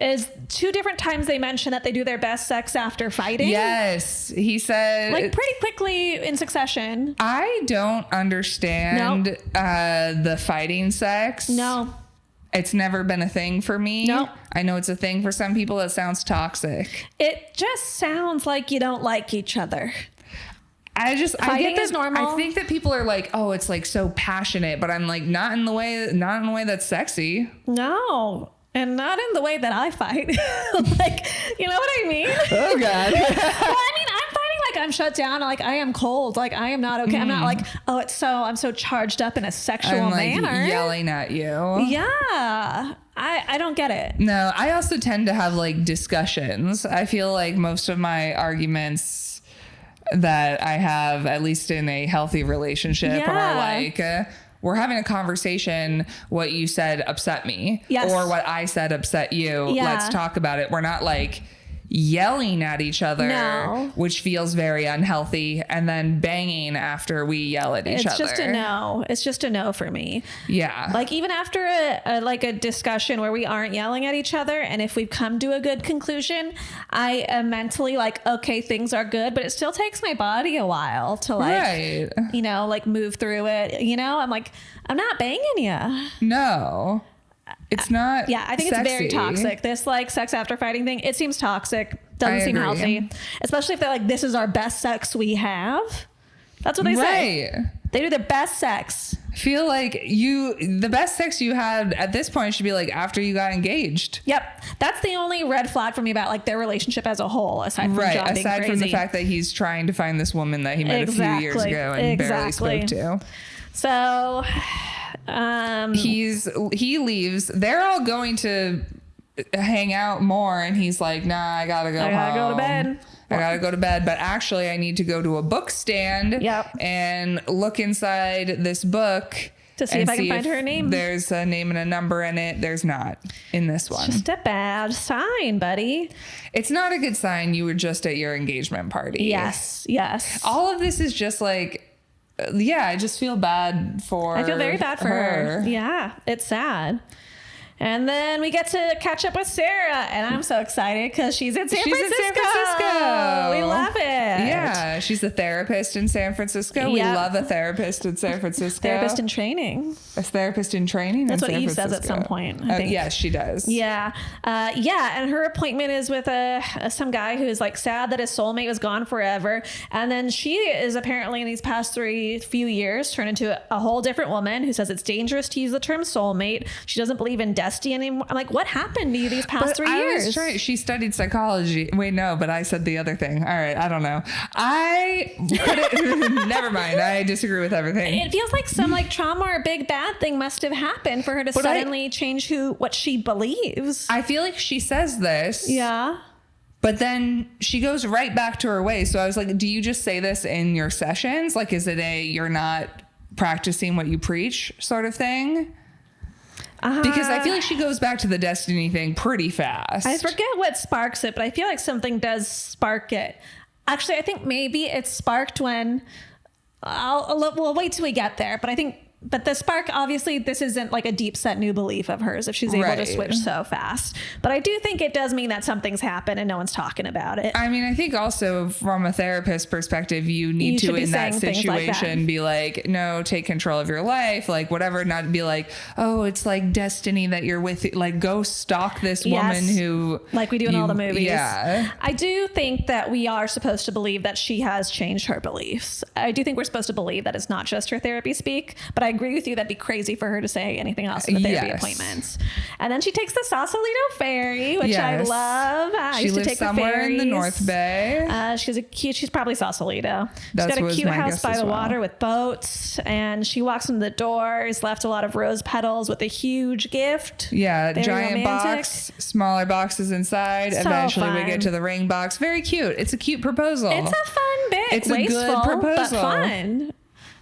S1: is 2 different times they mention that they do their best sex after fighting.
S2: Yes. He said...
S1: like pretty quickly in succession.
S2: I don't understand the fighting sex.
S1: No.
S2: It's never been a thing for me.
S1: No.
S2: I know it's a thing for some people. It sounds toxic.
S1: It just sounds like you don't like each other.
S2: I get
S1: that is normal.
S2: I think that people are like, oh, it's like so passionate, but I'm like, not in the way that's sexy.
S1: No. And not in the way that I fight. Like, you know what I mean?
S2: Oh God.
S1: Well, I mean, I'm fighting like I'm shut down. Like I am cold. Like I am not okay. I'm not like, I'm so charged up in a sexual manner.
S2: Yelling at you.
S1: Yeah. I don't get it.
S2: No, I also tend to have like discussions. I feel like most of my arguments that I have, at least in a healthy relationship, are like, we're having a conversation. What you said upset me, or what I said upset you. Let's talk about it. We're not like yelling at each other, which feels very unhealthy, and then banging after we yell at each other.
S1: It's just a no. It's just a no for me.
S2: Yeah.
S1: Like even after a discussion where we aren't yelling at each other, and if we've come to a good conclusion, I am mentally like, okay, things are good, but it still takes my body a while to like move through it. I'm like, I'm not banging you.
S2: No. It's not.
S1: Yeah, I think
S2: sexy.
S1: It's very toxic. This like sex after fighting thing, it seems toxic. Doesn't seem healthy. Especially if they're like, this is our best sex we have. That's what they say. They do their best sex.
S2: feel like the best sex you had at this point should be like after you got engaged.
S1: Yep. That's the only red flag for me about like their relationship as a whole, aside from John being
S2: aside
S1: crazy.
S2: from the fact that he's trying to find this woman that he met a few years ago and barely spoke to.
S1: So
S2: he leaves. They're all going to hang out more, and he's like, nah, I gotta go home.
S1: I gotta go to bed.
S2: I gotta go to bed, but actually I need to go to a book stand and look inside this book
S1: to see if I can find her name.
S2: There's a name and a number in it. There's not in this one.
S1: Just a bad sign, buddy.
S2: It's not a good sign. You were just at your engagement party.
S1: Yes.
S2: All of this is just like, I just feel bad for her.
S1: I feel very bad for her. Yeah, it's sad. And then we get to catch up with Sarah, and I'm so excited because she's in San Francisco. We love it.
S2: Yeah, she's a therapist in San Francisco. We love a therapist in San Francisco.
S1: Therapist in training.
S2: A therapist in training.
S1: That's what Eve says at some point, I think.
S2: Yes, she does.
S1: Yeah. And her appointment is with some guy who is like sad that his soulmate was gone forever. And then she is apparently in these past few years turned into a whole different woman who says it's dangerous to use the term soulmate. She doesn't believe in destiny anymore. I'm like, what happened to you these past 3 years?
S2: She studied psychology. Wait, no, but I said the other thing. All right, I don't know. Never mind. I disagree with everything.
S1: It feels like some like trauma or big bad thing must have happened for her to suddenly change what she believes.
S2: I feel like she says this.
S1: Yeah.
S2: But then she goes right back to her ways. So I was like, do you just say this in your sessions? Like, is it you're not practicing what you preach sort of thing? Because I feel like she goes back to the destiny thing pretty fast.
S1: I forget what sparks it, but I feel like something does spark it. Actually, I think maybe it's sparked when we'll wait till we get there. But the spark, obviously, this isn't like a deep set new belief of hers if she's able to switch so fast. But I do think it does mean that something's happened and no one's talking about it.
S2: I mean, I think also from a therapist perspective, you need to, in that situation, be like, no, take control of your life, like whatever, not be like, oh, it's like destiny that you're with. Like, go stalk this woman who...
S1: Like we do in all the movies.
S2: Yeah.
S1: I do think that we are supposed to believe that she has changed her beliefs. I do think we're supposed to believe that it's not just her therapy speak, but I agree with you. That'd be crazy for her to say anything else in the therapy appointments. And then she takes the Sausalito ferry, which I love.
S2: She lives somewhere in the North Bay.
S1: She's probably Sausalito. She's got a cute house by the water with boats, and she walks into the doors, left a lot of rose petals with a huge gift.
S2: Yeah, giant box, smaller boxes inside. So eventually we get to the ring box. Very cute. It's a cute proposal.
S1: It's a fun bit.
S2: It's a good proposal.
S1: But fun.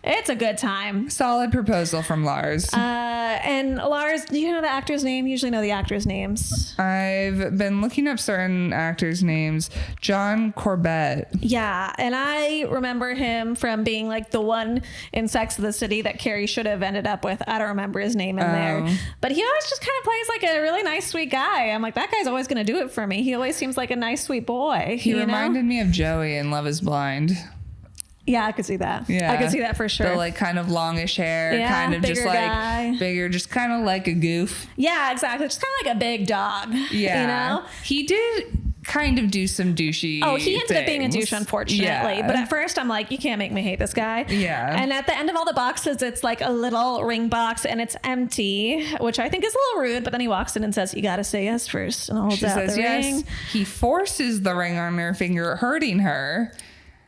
S1: It's a good time.
S2: Solid proposal from Lars.
S1: And Lars, do you know the actor's name? You usually know the actors' names.
S2: I've been looking up certain actors' names. John Corbett.
S1: Yeah, and I remember him from being like the one in Sex of the City that Carrie should have ended up with. I don't remember his name in there. But he always just kind of plays like a really nice, sweet guy. I'm like, that guy's always going to do it for me. He always seems like a nice, sweet boy.
S2: He reminded me of Joey in Love is Blind.
S1: Yeah, I could see that. Yeah, I could see that for sure.
S2: The like kind of longish hair, kind of just like guy. Bigger, just kind of like a goof.
S1: Yeah, exactly. Just kind of like a big dog. Yeah. You know?
S2: He did kind of do some douchey
S1: he ended up being a douche, unfortunately. Yeah. But at first I'm like, you can't make me hate this guy.
S2: Yeah.
S1: And at the end of all the boxes, it's like a little ring box and it's empty, which I think is a little rude. But then he walks in and says, you got to say yes first. And holds out the ring.
S2: He forces the ring on her finger, hurting her.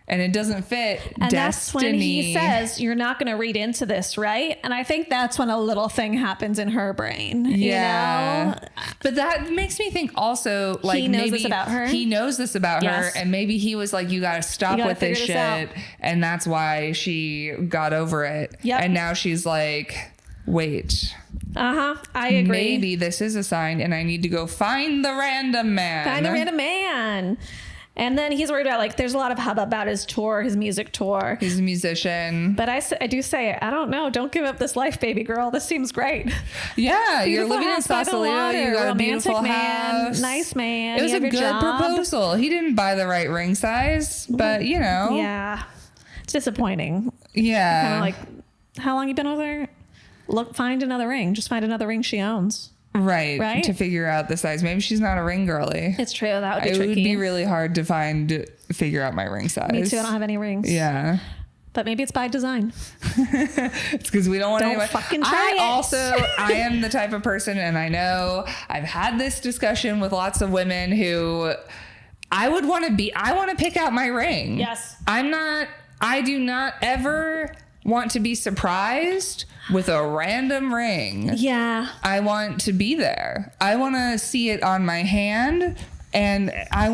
S2: And it doesn't fit.
S1: And that's when he says, you're not going to read into this, right? And I think that's when a little thing happens in her brain. Yeah. You know?
S2: But that makes me think also, like,
S1: he knows this about her.
S2: He knows this about her. And maybe he was like, you got to stop with this shit. And that's why she got over it. Yep. And now she's like, wait.
S1: I agree.
S2: Maybe this is a sign and I need to go find the random man.
S1: Find the random man. And then he's worried about, like, there's a lot of hubbub about his tour, his music tour.
S2: He's a musician.
S1: But I do say, I don't know. Don't give up this life, baby girl. This seems great.
S2: Yeah. You're living in Sausalito. You got a beautiful house.
S1: Nice man.
S2: It was a good proposal. He didn't buy the right ring size, but, you know.
S1: Yeah. It's disappointing.
S2: Yeah.
S1: Kind of like, how long you been with her? Look, find another ring. Just find another ring she owns.
S2: Right. To figure out the size. Maybe she's not a ring girly.
S1: It's true. That would be tricky.
S2: It would be really hard to figure out my ring size.
S1: Me too. I don't have any rings.
S2: Yeah.
S1: But maybe it's by design.
S2: It's because we don't want
S1: Don't fucking try it.
S2: I am the type of person, and I know I've had this discussion with lots of women who I want to pick out my ring.
S1: Yes.
S2: I do not ever want to be surprised with a random ring.
S1: Yeah.
S2: I want to be there. I want to see it on my hand, and I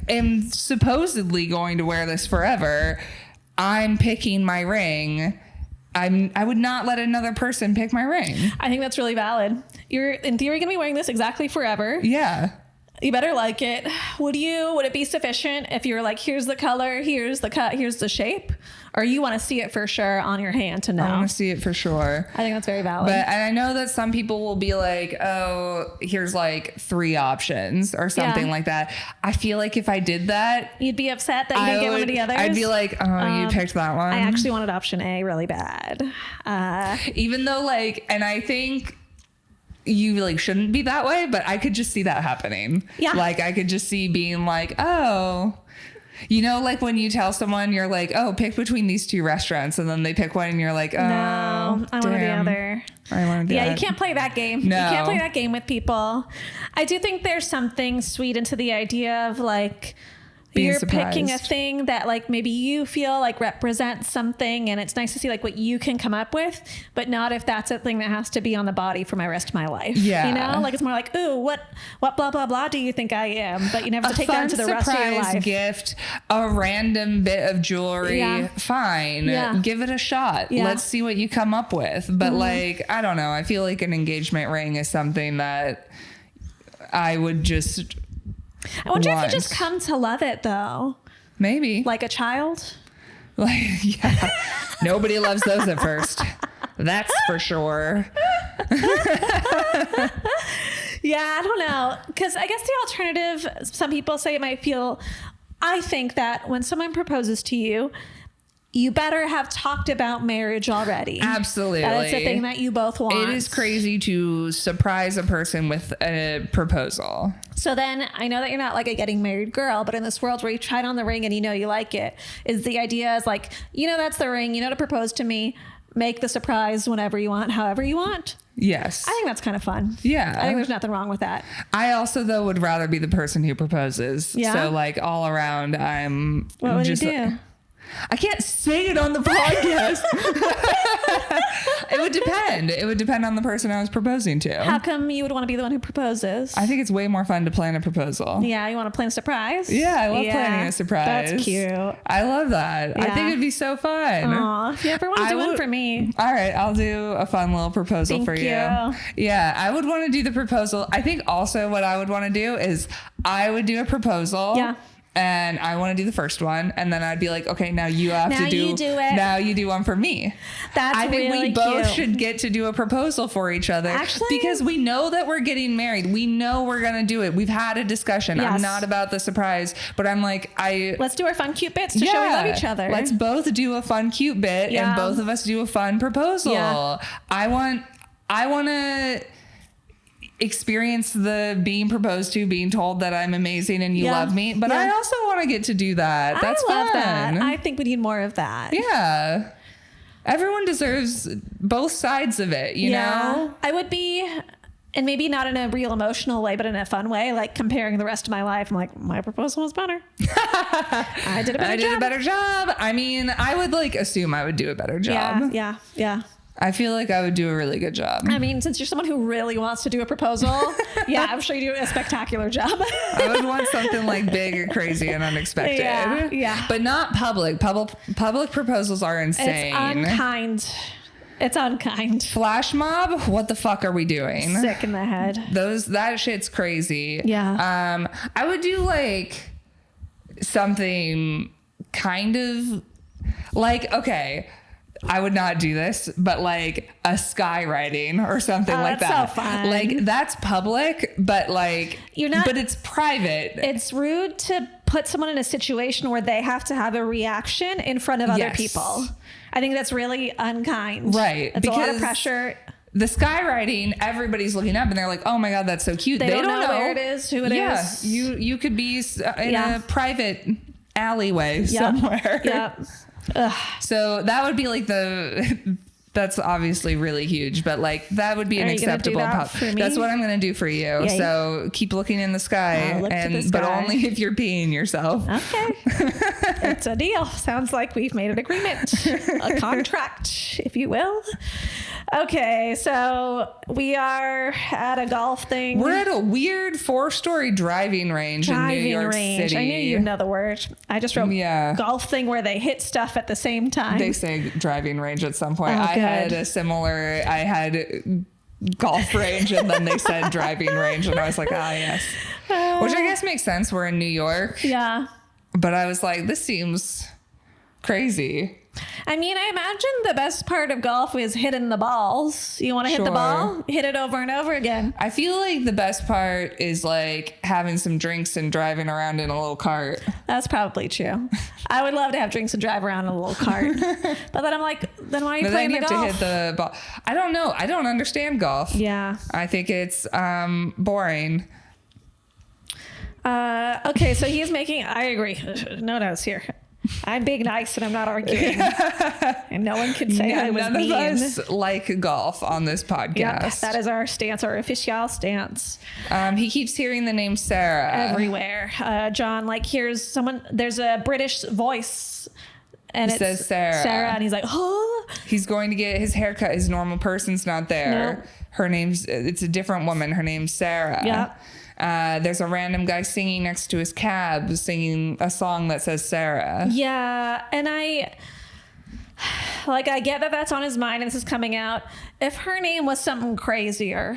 S2: am supposedly going to wear this forever. I'm picking my ring. I would not let another person pick my ring.
S1: I think that's really valid. You're in theory going to be wearing this exactly forever.
S2: Yeah.
S1: You better like it. Would it be sufficient if you were like, here's the color, here's the cut, here's the shape? Or you want to see it for sure on your hand to know?
S2: I want to see it for sure.
S1: I think that's very valid.
S2: But I know that some people will be like, oh, here's like 3 options or something like that. I feel like if I did that,
S1: you'd be upset that you didn't get one of the others.
S2: I'd be like, oh, you picked that one.
S1: I actually wanted option A really bad.
S2: Even though and I think you shouldn't be that way, but I could just see that happening.
S1: Yeah.
S2: I could just see being like, oh, when you tell someone you're like, oh, pick between these 2 restaurants, and then they pick one and you're like, oh,
S1: no, I want the other.
S2: I want to do that.
S1: Yeah, you can't play that game.
S2: No.
S1: You can't play that game with people. I do think there's something sweet into the idea of
S2: being
S1: you're
S2: surprised.
S1: picking a thing that maybe you feel represents something, and it's nice to see what you can come up with, but not if that's a thing that has to be on the body for my rest of my life.
S2: Yeah.
S1: It's more ooh, what blah blah blah do you think I am? But you never have to take that into the rest of your life.
S2: Gift, a random bit of jewelry, fine.
S1: Yeah.
S2: Give it a shot.
S1: Yeah.
S2: Let's see what you come up with. But I don't know. I feel like an engagement ring is something that I would just
S1: I wonder if you just come to love it though.
S2: Maybe.
S1: Like a child?
S2: Yeah. Nobody loves those at first. That's for sure.
S1: Yeah, I don't know. Because I guess the alternative, some people say it might feel, I think that when someone proposes to you, you better have talked about marriage already.
S2: Absolutely.
S1: That's a thing that you both want.
S2: It is crazy to surprise a person with a proposal.
S1: So then I know that you're not a getting married girl, but in this world where you tried on the ring and you like it, is the idea is that's the ring, to propose to me, make the surprise whenever you want, however you want.
S2: Yes.
S1: I think that's kind of fun.
S2: Yeah.
S1: I think there's nothing wrong with that.
S2: I also, though, would rather be the person who proposes.
S1: Yeah.
S2: So, all around,
S1: What would
S2: just,
S1: you do?
S2: I can't say it on the podcast. It would depend. It would depend on the person I was proposing to.
S1: How come you would want to be the one who proposes?
S2: I think it's way more fun to plan a proposal.
S1: Yeah, you want to plan a surprise?
S2: Yeah, I love planning a surprise.
S1: That's cute.
S2: I love that.
S1: Yeah.
S2: I think it'd be so fun.
S1: Aw, if you ever want to do one for me.
S2: All right, I'll do a fun little proposal for you. Yeah, I would want to do the proposal. I think also what I would want to do is I would do a proposal.
S1: Yeah.
S2: And I want to do the first one, and then I'd be like, okay, now you have to do.
S1: You do it.
S2: Now you do one for me.
S1: I think
S2: we both should get to do a proposal for each other.
S1: Actually,
S2: because we know that we're getting married. We know we're gonna do it. We've had a discussion.
S1: Yes.
S2: I'm not about the surprise, but I'm let's
S1: do our fun, cute bits to show we love each other.
S2: Let's both do a fun, cute bit, and both of us do a fun proposal. Yeah. I want to experience the being proposed to, being told that I'm amazing and you love me, but I also want to get to do that. That's
S1: I love
S2: fun.
S1: That. I think we need more of that.
S2: Yeah. Everyone deserves both sides of it, you know?
S1: I would be, and maybe not in a real emotional way, but in a fun way, comparing the rest of my life. I'm like, my proposal was better. I did a better job.
S2: I mean, I would assume I would do a better job.
S1: Yeah.
S2: I feel like I would do a really good job.
S1: I mean, since you're someone who really wants to do a proposal, I'm sure you do a spectacular job.
S2: I would want something big or crazy and unexpected.
S1: Yeah.
S2: But not public. Public proposals are insane.
S1: It's unkind.
S2: Flash mob? What the fuck are we doing?
S1: Sick in the head.
S2: That shit's crazy.
S1: Yeah.
S2: I would do something kind of okay. I would not do this, but a skywriting or something like that.
S1: That's so fun.
S2: That's public, but
S1: you're not.
S2: But it's private.
S1: It's rude to put someone in a situation where they have to have a reaction in front of other people. I think that's really unkind.
S2: Right.
S1: It's a lot of pressure.
S2: The skywriting, everybody's looking up and they're like, oh my God, that's so cute.
S1: They don't know where it is, who it is.
S2: You could be in a private alleyway somewhere.
S1: Yep.
S2: So that would be like that's obviously really huge, but like that would be an acceptable that's what I'm going to do for you. Yeah, so keep looking in the sky, but only if you're peeing yourself.
S1: Okay. It's a deal. Sounds like we've made an agreement, a contract, if you will. Okay, so we are at a golf thing.
S2: We're at a weird 4-story driving range in New York City.
S1: I knew you know the word. I just wrote golf thing where they hit stuff at the same time.
S2: They say driving range at some point. I had golf range and then they said driving range and I was like, yes. Which I guess makes sense. We're in New York.
S1: Yeah.
S2: But I was like, this seems crazy.
S1: I mean, I imagine the best part of golf is hitting the balls. You want to hit the ball, hit it over and over again.
S2: I feel like the best part is like having some drinks and driving around in a little cart.
S1: That's probably true. I would love to have drinks and drive around in a little cart. But then I'm like, then why are you playing the golf?
S2: To hit the ball. I don't know. I don't understand golf.
S1: Yeah.
S2: I think it's boring.
S1: Okay, so he's making, I agree. No notes here. I'm being nice and I'm not arguing. And no one can say I was mean.
S2: None of us like golf on this podcast.
S1: Yeah, that is our stance, our official stance.
S2: He keeps hearing the name Sarah.
S1: Everywhere. John, like, here's someone, there's a British voice. And it says Sarah. And he's like, oh.
S2: He's going to get his haircut. His normal person's not there. No. It's a different woman. Her name's Sarah.
S1: Yeah.
S2: There's a random guy singing next to his cab, singing a song that says Sarah.
S1: Yeah, and I get that that's on his mind and this is coming out. If her name was something crazier.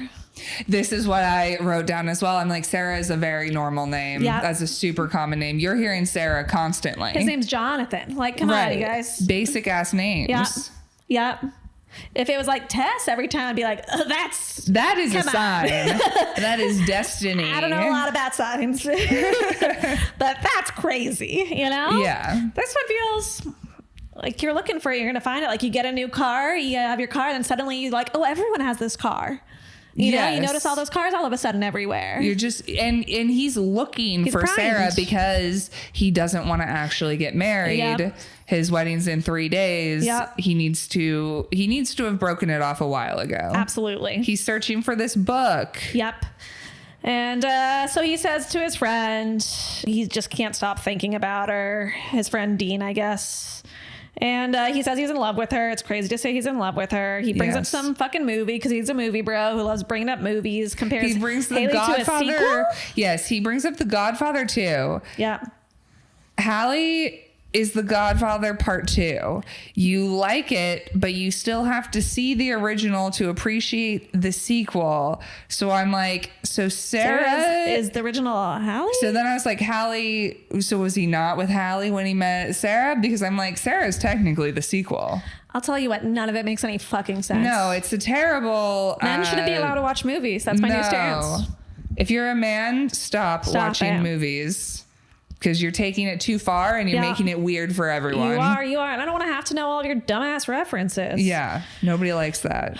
S2: This is what I wrote down as well. I'm like, Sarah is a very normal name. Yeah. That's a super common name. You're hearing Sarah constantly.
S1: His name's Jonathan. Like, come on, you guys.
S2: Basic ass names.
S1: Yeah. Yeah. If it was like Tess every time, I'd be like, oh,
S2: that is a sign. That is destiny.
S1: I don't know a lot about signs, but that's crazy, you know?
S2: Yeah.
S1: This one feels like you're looking for it. You're going to find it. Like you get a new car, you have your car, then suddenly you're like, oh, everyone has this car. You know, you notice all those cars all of a sudden everywhere.
S2: You're just, and he's looking for primed. Sarah because he doesn't want to actually get married. Yep. His wedding's in 3 days.
S1: Yep.
S2: He needs to have broken it off a while ago.
S1: Absolutely.
S2: He's searching for this book.
S1: Yep. And so he says to his friend, he just can't stop thinking about her. His friend Dean, I guess. And he says he's in love with her. It's crazy to say he's in love with her. He brings up some fucking movie because he's a movie bro who loves bringing up movies. He brings the Godfather. To a sequel?
S2: Yes, he brings up the Godfather too.
S1: Yeah.
S2: Hallie is the Godfather Part 2. You like it, but you still have to see the original to appreciate the sequel. So I'm like, so Sarah
S1: is the original Hallie?
S2: So then I was like, Hallie, so was he not with Hallie when he met Sarah? Because I'm like, Sarah is technically the sequel.
S1: I'll tell you what, none of it makes any fucking sense.
S2: No, it's a terrible...
S1: Men shouldn't be allowed to watch movies. That's my new stance.
S2: If you're a man, stop watching movies. Because you're taking it too far and you're making it weird for everyone.
S1: You are. And I don't want to have to know all of your dumbass references.
S2: Yeah. Nobody likes that.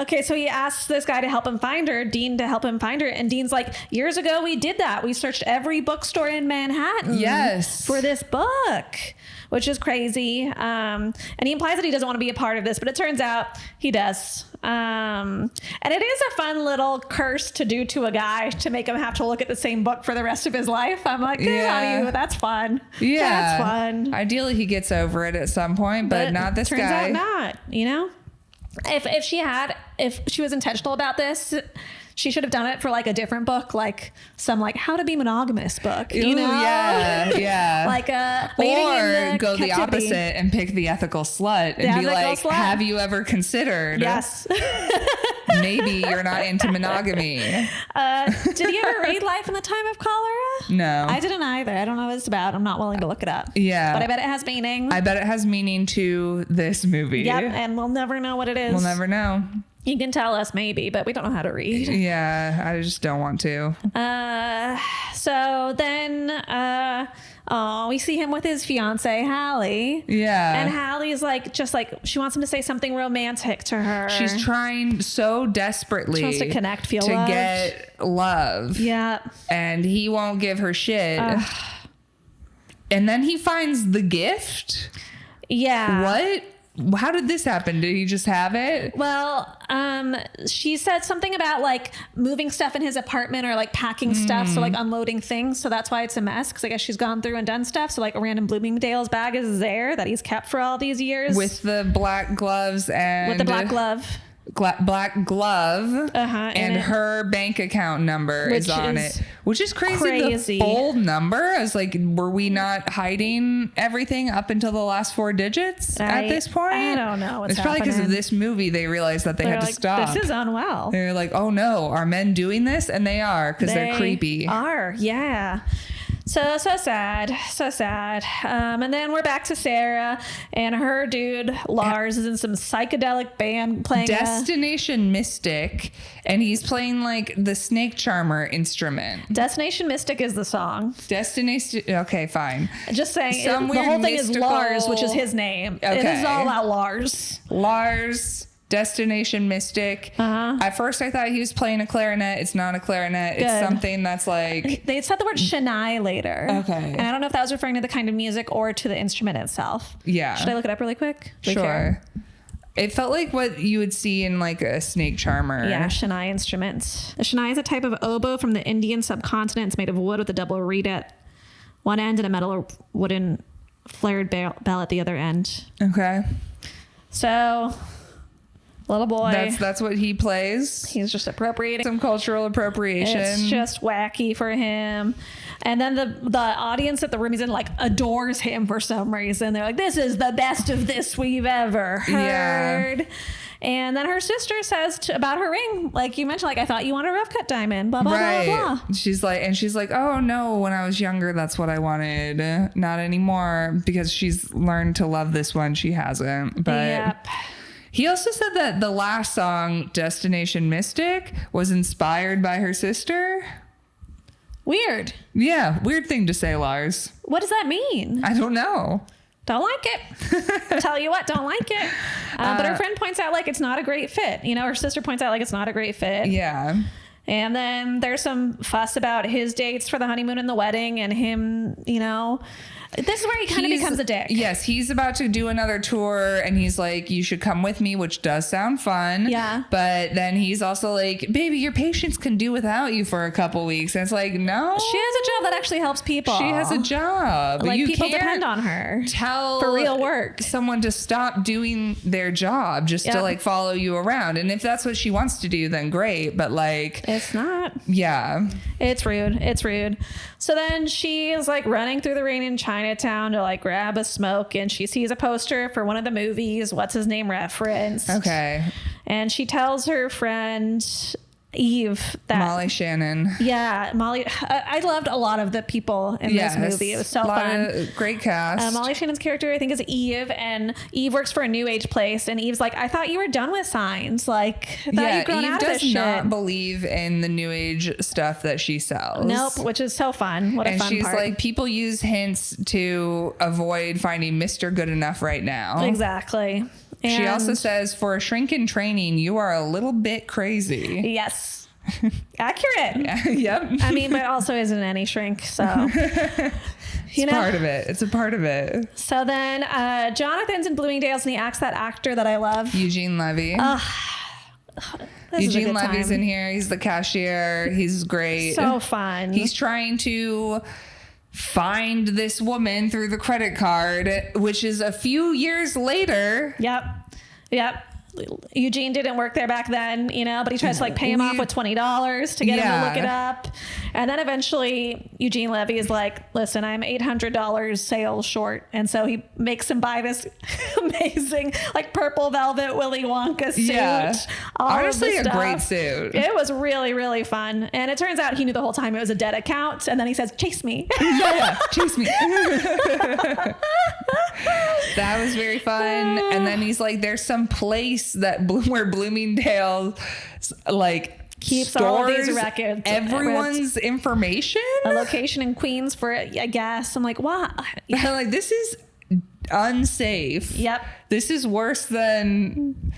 S1: Okay. So he asks this guy to help him find her, Dean, to help him find her. And Dean's like, years ago, we did that. We searched every bookstore in Manhattan.
S2: Yes.
S1: For this book, which is crazy. And he implies that he doesn't want to be a part of this, but it turns out he does. And it is a fun little curse to do to a guy to make him have to look at the same book for the rest of his life. I'm like, good on you. That's fun.
S2: Yeah.
S1: That's fun.
S2: Ideally, he gets over it at some point, but not this guy.
S1: Turns out not, you know? If she was intentional about this, she should have done it for like a different book, like some like how to be monogamous book, you know?
S2: Yeah.
S1: Like
S2: or go the opposite and pick the ethical slut and be like, have you ever considered?
S1: Yes.
S2: Maybe you're not into monogamy.
S1: Did you ever read Life in the Time of Cholera?
S2: No.
S1: I didn't either. I don't know what it's about. I'm not willing to look it up.
S2: Yeah.
S1: But I bet it has meaning.
S2: I bet it has meaning to this movie.
S1: Yep. And we'll never know what it is.
S2: We'll never know.
S1: You can tell us maybe, but we don't know how to read.
S2: Yeah, I just don't want to.
S1: So then, we see him with his fiance, Hallie.
S2: Yeah.
S1: And Hallie's like, she wants him to say something romantic to her.
S2: She's trying so desperately.
S1: She wants to connect, feel loved.
S2: Get love.
S1: Yeah.
S2: And he won't give her shit. And then he finds the gift.
S1: Yeah.
S2: What? How did this happen? Did he just have it?
S1: Well, she said something about like moving stuff in his apartment or like packing stuff. So like unloading things. So that's why it's a mess. Cause I guess she's gone through and done stuff. So like a random Bloomingdale's bag is there that he's kept for all these years.
S2: With the black gloves and...
S1: With the black glove.
S2: Black glove and her bank account number is on it, which is crazy. The full number. I was like, were we not hiding everything up until the last 4 digits at this point?
S1: I don't know.
S2: It's probably because of this movie they realized that they had to stop.
S1: This is unwell.
S2: They're like, oh no, are men doing this? And they are, because they're creepy.
S1: Yeah. So sad. And then we're back to Sarah and her dude, Lars, is in some psychedelic band playing
S2: Destination Mystic, and he's playing like the snake charmer instrument.
S1: Destination Mystic is the song.
S2: Okay, fine.
S1: Just saying,
S2: Some
S1: the whole thing
S2: mystical...
S1: is Lars, which is his name.
S2: Okay.
S1: It is all about Lars.
S2: Destination Mystic. At first I thought he was playing a clarinet. It's not a clarinet. It's something that's like...
S1: They said the word Shania later.
S2: Okay.
S1: And I don't know if that was referring to the kind of music or to the instrument itself.
S2: Yeah.
S1: Should I look it up really quick?
S2: Sure. It felt like what you would see in like a snake charmer.
S1: Yeah, Shania instruments. A Shania is a type of oboe from the Indian subcontinent. It's made of wood with a double reed at one end and a metal wooden flared bell at the other end.
S2: Okay.
S1: So... Little boy.
S2: That's what he plays.
S1: He's just appropriating.
S2: Some cultural appropriation.
S1: It's just wacky for him. And then the audience at the room he's in like adores him for some reason. They're like, this is the best of this we've ever heard. Yeah. And then her sister says about her ring, like you mentioned, like, I thought you wanted a rough cut diamond, blah, blah, blah, blah.
S2: She's like, oh no, when I was younger, that's what I wanted. Not anymore, because she's learned to love this one. She hasn't. But
S1: yep.
S2: He also said that the last song, Destination Mystic, was inspired by her sister.
S1: Weird.
S2: Yeah, weird thing to say, Lars.
S1: What does that mean?
S2: I don't know.
S1: Don't like it. Tell you what, don't like it. But her friend points out like it's not a great fit. You know, her sister points out like it's not a great fit.
S2: Yeah.
S1: And then there's some fuss about his dates for the honeymoon and the wedding and him, you know. This is where he kind of becomes a dick.
S2: Yes, he's about to do another tour and he's like, you should come with me, which does sound fun.
S1: Yeah.
S2: But then he's also like, baby, your patients can do without you for a couple weeks. And it's like, no.
S1: She has a job that actually helps people.
S2: She has a job.
S1: Like, people depend on her.
S2: Tell
S1: for real work.
S2: Someone to stop doing their job just to like follow you around. And if that's what she wants to do, then great. But like,
S1: it's not.
S2: Yeah.
S1: It's rude. It's rude. So then she is like running through the rain in Chinatown to like grab a smoke, and she sees a poster for one of the movies. What's his name referenced?
S2: Okay.
S1: And she tells her friend Eve that
S2: Molly Shannon.
S1: Yeah, Molly. I loved a lot of the people in this movie. It was so fun.
S2: Great cast.
S1: Molly Shannon's character, I think, is Eve, and Eve works for a new age place. And Eve's like, I thought you were done with signs. Like, I thought you'd grown out of this shit.
S2: Eve does not believe in the new age stuff that she sells.
S1: Nope, which is so fun. What a fun part. And she's
S2: like, people use hints to avoid finding Mr. Good Enough right now.
S1: Exactly. And
S2: she also says, for a shrink in training, you are a little bit crazy.
S1: Yes. Accurate.
S2: Yeah, yep.
S1: I mean, but also isn't any shrink. So,
S2: it's part of it. It's a part of it.
S1: So then Jonathan's in Bloomingdale's and he acts that actor that I love.
S2: Eugene Levy. Eugene Levy's in here. He's the cashier. He's great.
S1: So fun.
S2: He's trying to find this woman through the credit card, which is a few years later.
S1: Yep. Eugene didn't work there back then, you know, but he tries to like pay him off with $20 to get him to look it up. And then eventually Eugene Levy is like, listen, I'm $800 sales short. And so he makes him buy this amazing like purple velvet Willy Wonka suit. Yeah.
S2: Honestly, a great suit.
S1: It was really, really fun. And it turns out he knew the whole time it was a dead account. And then he says, chase me.
S2: Yeah, chase me. That was very fun. And then he's like, there's some place where Bloomingdale like
S1: keeps
S2: stores
S1: all of these records,
S2: everyone's information.
S1: A location in Queens for I guess. I'm like, what?
S2: Yeah. Like, this is unsafe.
S1: Yep.
S2: This is worse than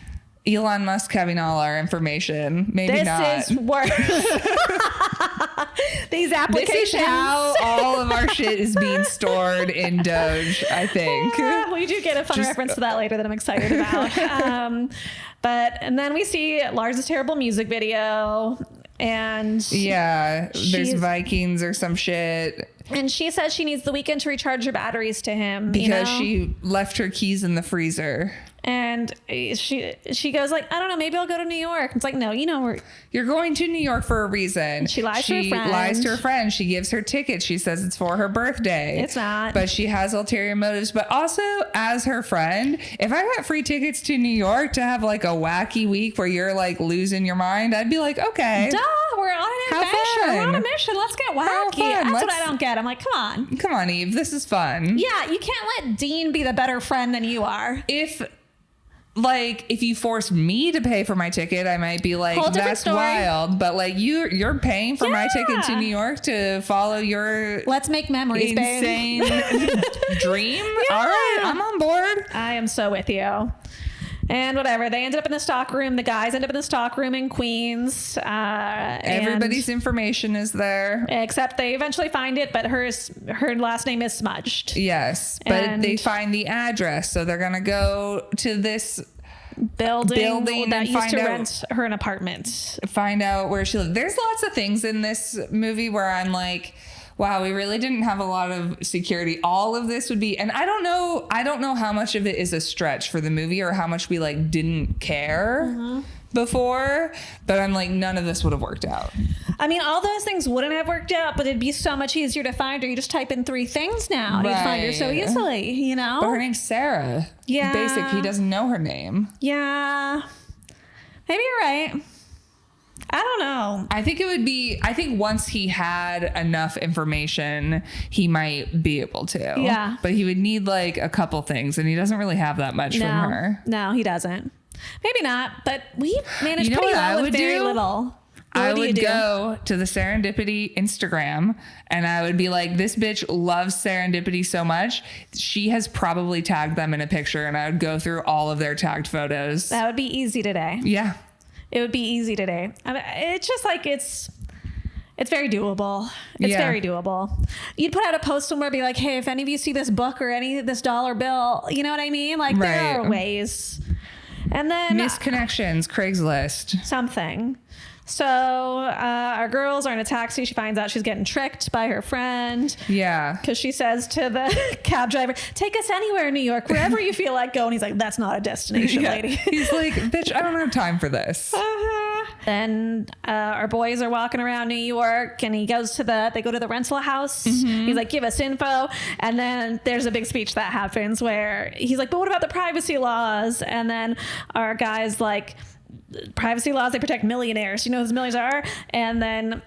S2: Elon Musk having all our information. Maybe
S1: this is worse. These applications.
S2: This is how all of our shit is being stored in Doge, I think.
S1: We do get a fun reference to that later that I'm excited about. And then we see Lars' terrible music video, and
S2: there's Vikings or some shit.
S1: And she says she needs the weekend to recharge her batteries to him
S2: because she left her keys in the freezer.
S1: And she goes like, I don't know, maybe I'll go to New York. It's like, no,
S2: you're going to New York for a reason.
S1: She lies to her friend.
S2: She gives her tickets. She says it's for her birthday.
S1: It's not.
S2: But she has ulterior motives. But also, as her friend, if I got free tickets to New York to have like a wacky week where you're like losing your mind, I'd be like, okay.
S1: Duh, we're on an adventure. We're on a mission. Let's get wacky. That's what I don't get. I'm like, come on,
S2: Eve. This is fun.
S1: Yeah, you can't let Dean be the better friend than you are.
S2: If you force me to pay for my ticket, I might be like, that's wild. But like you're paying for my ticket to New York to follow your
S1: let's make memories,
S2: insane dream.
S1: Yeah.
S2: All right, I'm on board.
S1: I am so with you. And whatever, they ended up in the stock room. The guys end up in the stock room in Queens.
S2: Everybody's information is there.
S1: Except they eventually find it, but her last name is smudged.
S2: Yes, but they find the address. So they're going to go to this building
S1: that used to rent her an apartment.
S2: Find out where she lives. There's lots of things in this movie where I'm like, wow, we really didn't have a lot of security. All of this would be, and I don't know how much of it is a stretch for the movie or how much we like didn't care before, but I'm like, none of this would have worked out.
S1: I mean, all those things wouldn't have worked out, but it'd be so much easier to find her. You just type in 3 things now and you'd find her so easily,
S2: But her name's Sarah.
S1: Yeah.
S2: Basic, he doesn't know her name.
S1: Yeah. Maybe you're right. I don't know.
S2: I think once he had enough information, he might be able to.
S1: Yeah.
S2: But he would need like a couple things, and he doesn't really have that much from her.
S1: No, he doesn't. Maybe not, but we managed pretty well with very little.
S2: I would go to the Serendipity Instagram and I would be like, this bitch loves Serendipity so much. She has probably tagged them in a picture, and I would go through all of their tagged photos.
S1: That would be easy today.
S2: Yeah.
S1: It would be easy today. I mean, it's just like it's very doable. It's very doable. You'd put out a post somewhere, be like, hey, if any of you see this book or this dollar bill, you know what I mean? Like there are ways. And then
S2: misconnections, Craigslist,
S1: something. So our girls are in a taxi. She finds out she's getting tricked by her friend.
S2: Yeah.
S1: Because she says to the cab driver, take us anywhere in New York, wherever you feel like going. He's like, that's not a destination, lady.
S2: He's like, bitch, I don't have time for this.
S1: Then our boys are walking around New York, and they go to the rental house. He's like, give us info. And then there's a big speech that happens where he's like, but what about the privacy laws? And then our guy's like, privacy laws, they protect millionaires. You know who those millionaires are? And then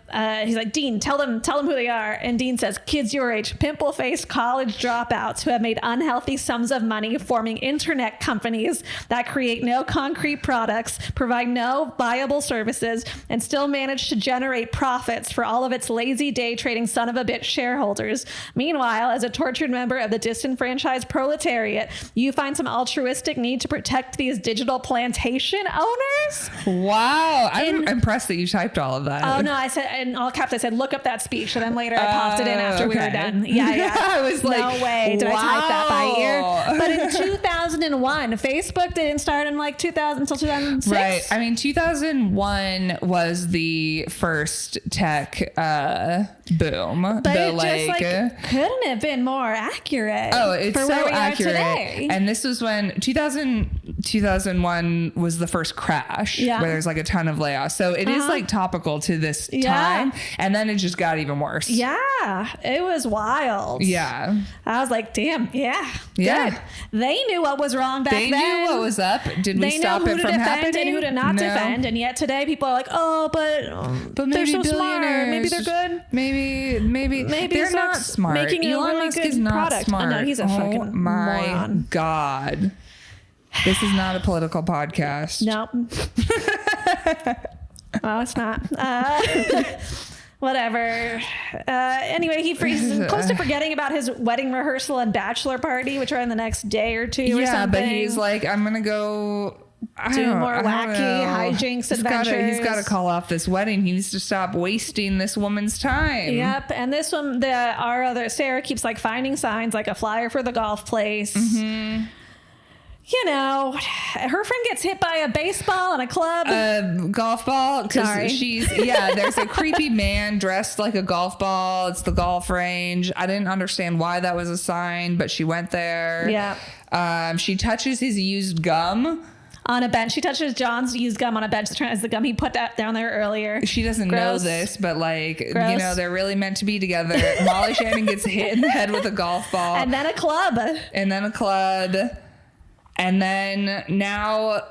S1: he's like, Dean, tell them who they are. And Dean says, kids your age, pimple-faced college dropouts who have made unhealthy sums of money forming internet companies that create no concrete products, provide no viable services, and still manage to generate profits for all of its lazy day trading son of a bitch shareholders. Meanwhile, as a tortured member of the disenfranchised proletariat, you find some altruistic need to protect these digital plantation owners?
S2: Wow. I'm impressed that you typed all of that.
S1: Oh, no. I said, in all caps, I said, look up that speech. And then later I popped it in after we were done. Yeah.
S2: I was like,
S1: no way did I type that by ear. But in 2001, Facebook didn't start in like 2000 until 2006.
S2: Right. I mean, 2001 was the first tech boom.
S1: But it couldn't have been more accurate.
S2: Oh, it's
S1: for
S2: so
S1: where we
S2: accurate.
S1: Are today.
S2: And this was when 2001 was the first crash where there's like a ton of layoffs. So it is like topical to this time. And then it just got even worse.
S1: Yeah. It was wild.
S2: Yeah.
S1: I was like, damn. Yeah.
S2: Yeah.
S1: Good. They knew what was wrong back then.
S2: They knew what was up. Did we stop it from happening?
S1: And who to not defend. And yet today people are like, oh, but maybe they're so smart. Maybe they're good.
S2: Maybe they're not smart. Elon Musk is not smart.
S1: Oh, no, he's a fucking moron.
S2: God. This is not a political podcast.
S1: Nope. Well, it's not. Whatever. Anyway, he's close to forgetting about his wedding rehearsal and bachelor party, which are in the next day or two or something.
S2: Yeah, but he's like, I'm going to go
S1: do more wacky hijinks, adventures.
S2: He's got to call off this wedding. He needs to stop wasting this woman's time.
S1: Yep. And this one, our other Sarah keeps like finding signs, like a flyer for the golf place. You know, her friend gets hit by a baseball and a club.
S2: Golf ball.
S1: Sorry.
S2: There's a creepy man dressed like a golf ball. It's the golf range. I didn't understand why that was a sign, but she went there.
S1: Yeah.
S2: She touches his used gum.
S1: On a bench. She touches John's used gum on a bench as the gum he put down there earlier.
S2: She doesn't know this, but you know, they're really meant to be together. Molly Shannon gets hit in the head with a golf ball.
S1: And then a club.
S2: And then now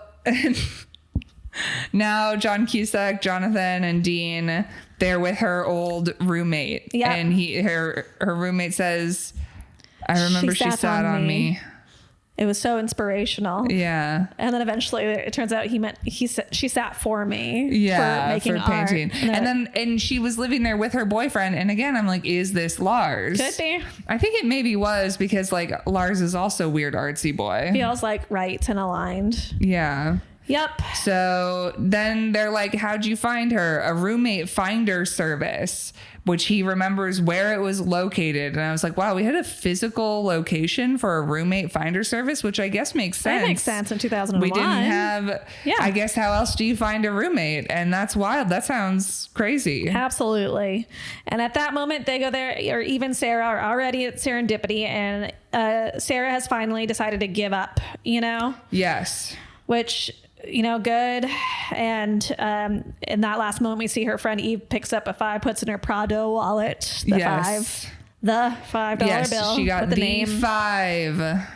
S2: John Cusack, Jonathan, and Dean, they're with her old roommate.
S1: Yeah.
S2: And her roommate says, I remember she sat on me.
S1: It was so inspirational.
S2: Yeah.
S1: And then eventually it turns out she sat for me.
S2: Yeah.
S1: For making
S2: for painting.
S1: art.
S2: And she was living there with her boyfriend. And again, I'm like, is this Lars?
S1: Could be.
S2: I think it maybe was because like Lars is also weird artsy boy.
S1: Feels like right and aligned.
S2: Yeah.
S1: Yep.
S2: So then they're like, how'd you find her? A roommate finder service, which he remembers where it was located. And I was like, wow, we had a physical location for a roommate finder service, which I guess makes sense.
S1: That makes sense in 2001.
S2: We didn't have, I guess, how else do you find a roommate? And that's wild. That sounds crazy.
S1: Absolutely. And at that moment, they go there, or even Sarah are already at Serendipity. And Sarah has finally decided to give up, you know?
S2: Yes.
S1: Which... you know, good. And in that last moment, we see her friend Eve picks up a $5, puts in her Prado wallet, the $5 bill.
S2: She got
S1: with the
S2: the
S1: name.
S2: 5.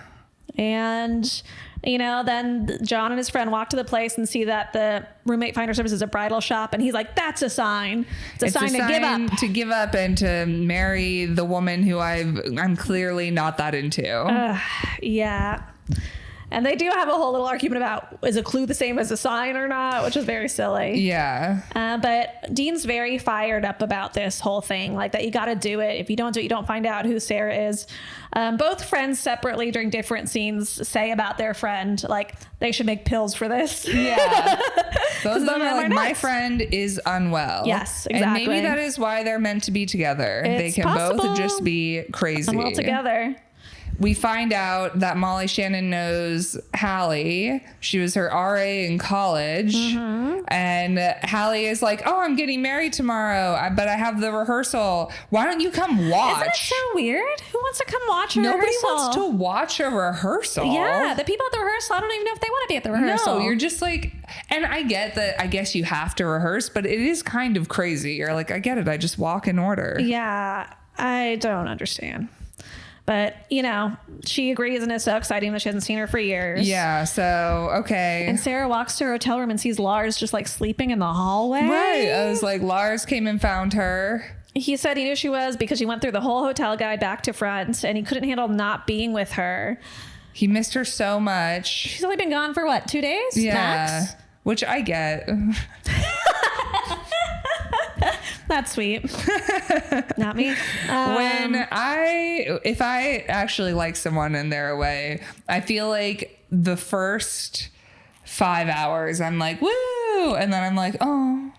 S1: And, you know, then John and his friend walk to the place and see that the roommate finder service is a bridal shop. And he's like, that's a sign. It's a sign to give up.
S2: To give up and to marry the woman who I'm clearly not that into.
S1: Yeah. And they do have a whole little argument about, is a clue the same as a sign or not, which is very silly.
S2: Yeah.
S1: But Dean's very fired up about this whole thing, like that you got to do it. If you don't do it, you don't find out who Sarah is. Both friends separately during different scenes say about their friend, like they should make pills for this.
S2: Yeah. Both of them are like, my friend is unwell.
S1: Yes, exactly.
S2: And maybe that is why they're meant to be together. They can both just be crazy.
S1: Unwell together.
S2: We find out that Molly Shannon knows Hallie. She was her RA in college. Mm-hmm. And Hallie is like, oh, I'm getting married tomorrow, but I have the rehearsal. Why don't you come watch?
S1: Isn't that so weird? Who wants to come watch a rehearsal?
S2: Nobody wants to watch a rehearsal.
S1: Yeah, the people at the rehearsal, I don't even know if they want to be at the rehearsal.
S2: No, you're just like, and I get that, I guess you have to rehearse, but it is kind of crazy. You're like, I get it. I just walk in order.
S1: Yeah, I don't understand. But, you know, she agrees and is so exciting that she hasn't seen her for years.
S2: Yeah, so, okay.
S1: And Sarah walks to her hotel room and sees Lars just like sleeping in the hallway.
S2: Right. I was like, Lars came and found her.
S1: He said he knew she was because she went through the whole hotel guide back to front and he couldn't handle not being with her.
S2: He missed her so much.
S1: She's only been gone for what, 2 days?
S2: Yeah.
S1: Max?
S2: Which I get.
S1: That's sweet. Not me.
S2: If I actually like someone and they're away, I feel like the first 5 hours I'm like, woo, and then I'm like, oh,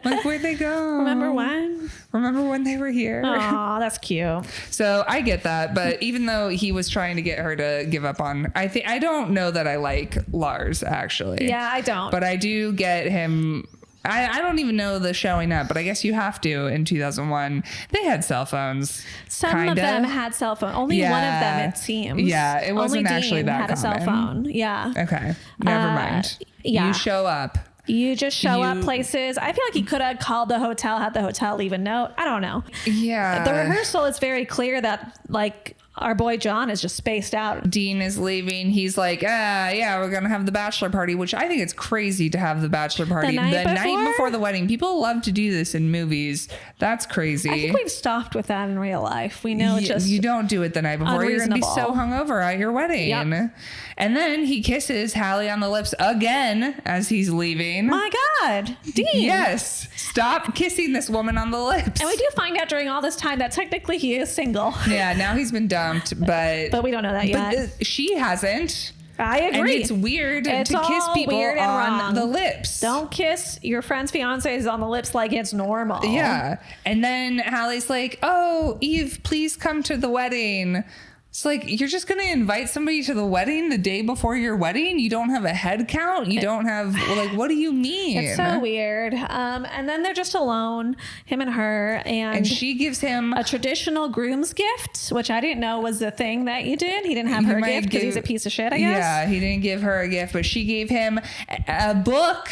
S2: like where'd they go?
S1: Remember when
S2: they were here?
S1: Oh, that's cute.
S2: So I get that, but even though he was trying to get her to give up on, I don't know that I like Lars actually.
S1: Yeah, I don't.
S2: But I do get him. I don't even know the showing up, but I guess you have to. In 2001, they had cell phones.
S1: Some of them had cell phones. Only one of them, it seems.
S2: Yeah, it wasn't
S1: Only
S2: actually
S1: Dean
S2: that
S1: had
S2: common.
S1: a cell phone. Yeah.
S2: Okay, never mind.
S1: Yeah.
S2: You show up.
S1: You just show up places. I feel like he could have called the hotel, had the hotel leave a note. I don't know.
S2: Yeah.
S1: The rehearsal is very clear that like our boy John is just spaced out.
S2: Dean is leaving. He's like, yeah, we're going to have the bachelor party, which I think it's crazy to have the bachelor party the night before the wedding. People love to do this in movies. That's crazy.
S1: I think we've stopped with that in real life. We know
S2: you don't do it the night before. You're going to be so hungover at your wedding.
S1: Yep.
S2: And then he kisses Hallie on the lips again as he's leaving.
S1: My God, Dean.
S2: Yes. Stop kissing this woman on the lips.
S1: And we do find out during all this time that technically he is single.
S2: Yeah, now he's been dumped, but
S1: we don't know that yet.
S2: But she hasn't.
S1: I agree.
S2: And it's weird
S1: It's
S2: to kiss
S1: all
S2: people
S1: weird and
S2: on
S1: wrong.
S2: the lips.
S1: Don't kiss your friend's fiancés on the lips like it's normal.
S2: Yeah. And then Hallie's like, oh, Eve, please come to the wedding. It's like, you're just going to invite somebody to the wedding the day before your wedding? You don't have a head count? You don't have, like, what do you mean?
S1: It's so weird. And then they're just alone, him and her.
S2: And she gives him
S1: a traditional groom's gift, which I didn't know was the thing that you did. He didn't have her a gift because he's a piece of shit, I guess.
S2: Yeah, he didn't give her a gift, but she gave him a book.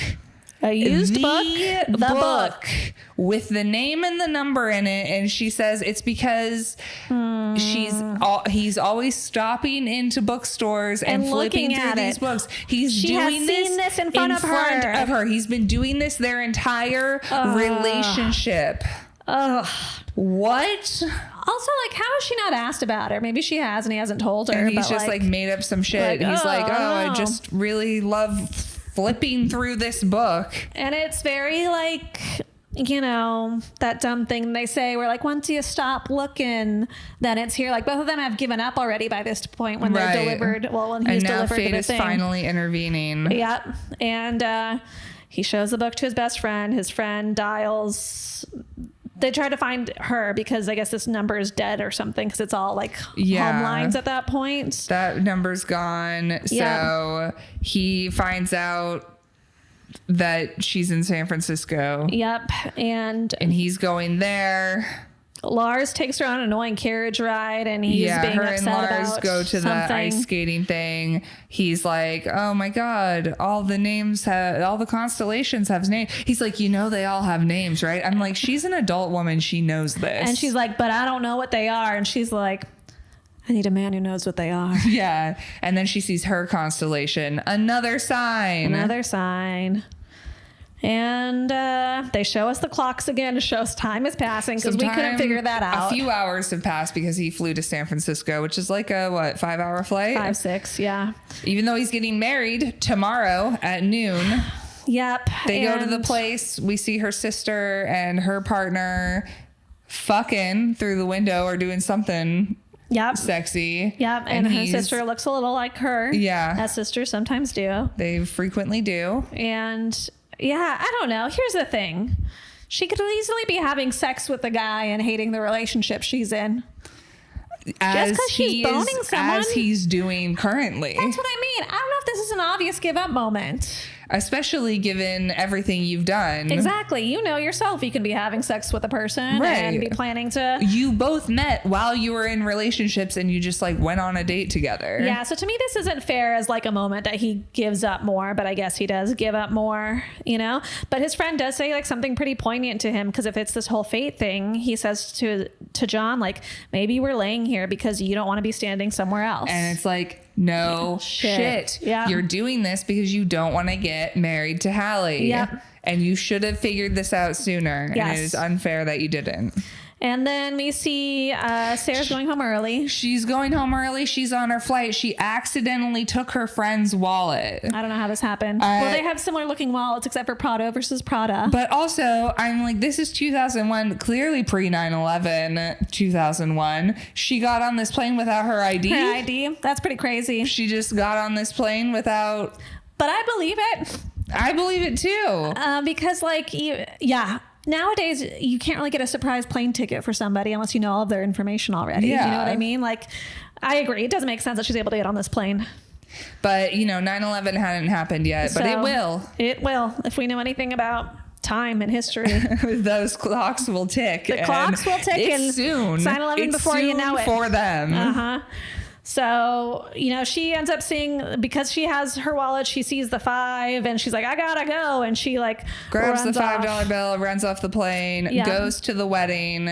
S1: A used book. The book.
S2: With the name and the number in it. And she says it's because he's always stopping into bookstores and flipping through these books. She has seen this in front of her. He's been doing this their entire relationship.
S1: Ugh.
S2: What?
S1: Also, like, how has she not asked about her? Maybe she has and he hasn't told her.
S2: And he's just like made up some shit. He's like, I just really love flipping through this book.
S1: And it's very like, you know, that dumb thing they say where like, once you stop looking, then it's here. Like, both of them have given up already by this point when they're delivered. Well, when he's delivered
S2: fate
S1: the
S2: is
S1: thing.
S2: finally intervening.
S1: Yep. And he shows the book to his best friend. His friend dials. They try to find her because I guess this number is dead or something because it's all like home lines at that point.
S2: That number's gone. So he finds out that she's in San Francisco.
S1: Yep. And
S2: he's going there.
S1: Lars takes her on an annoying carriage ride and he's being
S2: her
S1: upset
S2: and Lars
S1: about
S2: go to
S1: something.
S2: the ice skating thing. He's like, oh my God, all the constellations have names. He's like, you know, they all have names, right? I'm like, she's an adult woman. She knows this.
S1: And she's like, but I don't know what they are. And she's like, I need a man who knows what they are.
S2: Yeah. And then she sees her constellation. Another sign.
S1: And they show us the clocks again to show us time is passing because we couldn't figure that out.
S2: A few hours have passed because he flew to San Francisco, which is like a 5-hour flight?
S1: 5, 6, yeah.
S2: Even though he's getting married tomorrow at noon.
S1: Yep.
S2: They go to the place. We see her sister and her partner fucking through the window or doing something sexy.
S1: Yep. And her sister looks a little like her.
S2: Yeah.
S1: As sisters sometimes do.
S2: They frequently do.
S1: And yeah, I don't know. Here's the thing. She could easily be having sex with the guy and hating the relationship she's in. Just because she's boning someone.
S2: As he's doing currently.
S1: That's what I mean. I don't know if this is an obvious give up moment.
S2: Especially given everything you've done.
S1: Exactly. You know yourself you can be having sex with a person and be planning to...
S2: You both met while you were in relationships and you just like went on a date together.
S1: Yeah, so to me this isn't fair as like a moment that he gives up more, but I guess he does give up more, you know? But his friend does say like something pretty poignant to him because if it's this whole fate thing, he says to John, like, maybe we're laying here because you don't want to be standing somewhere else.
S2: And it's like, no shit.
S1: Yeah.
S2: You're doing this because you don't want to get married to Hallie.
S1: Yep.
S2: And you should have figured this out sooner.
S1: Yes.
S2: And it is unfair that you didn't.
S1: And then we see Sarah's going home early.
S2: She's going home early. She's on her flight. She accidentally took her friend's wallet.
S1: I don't know how this happened. Well, they have similar looking wallets except for Prada versus Prada.
S2: But also, I'm like, this is 2001, clearly pre 9/11, 2001. She got on this plane without her ID.
S1: Her ID? That's pretty crazy.
S2: She just got on this plane without...
S1: But I believe it.
S2: I believe it too.
S1: Because like, nowadays you can't really get a surprise plane ticket for somebody unless you know all of their information already.
S2: Yeah.
S1: You know what I mean? Like, I agree. It doesn't make sense that she's able to get on this plane.
S2: But, 9/11 hadn't happened yet, but it will.
S1: It will. If we know anything about time and history.
S2: Those clocks will tick.
S1: The clocks will tick.
S2: It's soon.
S1: 9/11 before you know it.
S2: For them.
S1: Uh-huh. So, she ends up seeing, because she has her wallet, she sees the 5 and she's like, I gotta go. And she like
S2: grabs the
S1: $5
S2: bill, runs off the plane, goes to the wedding.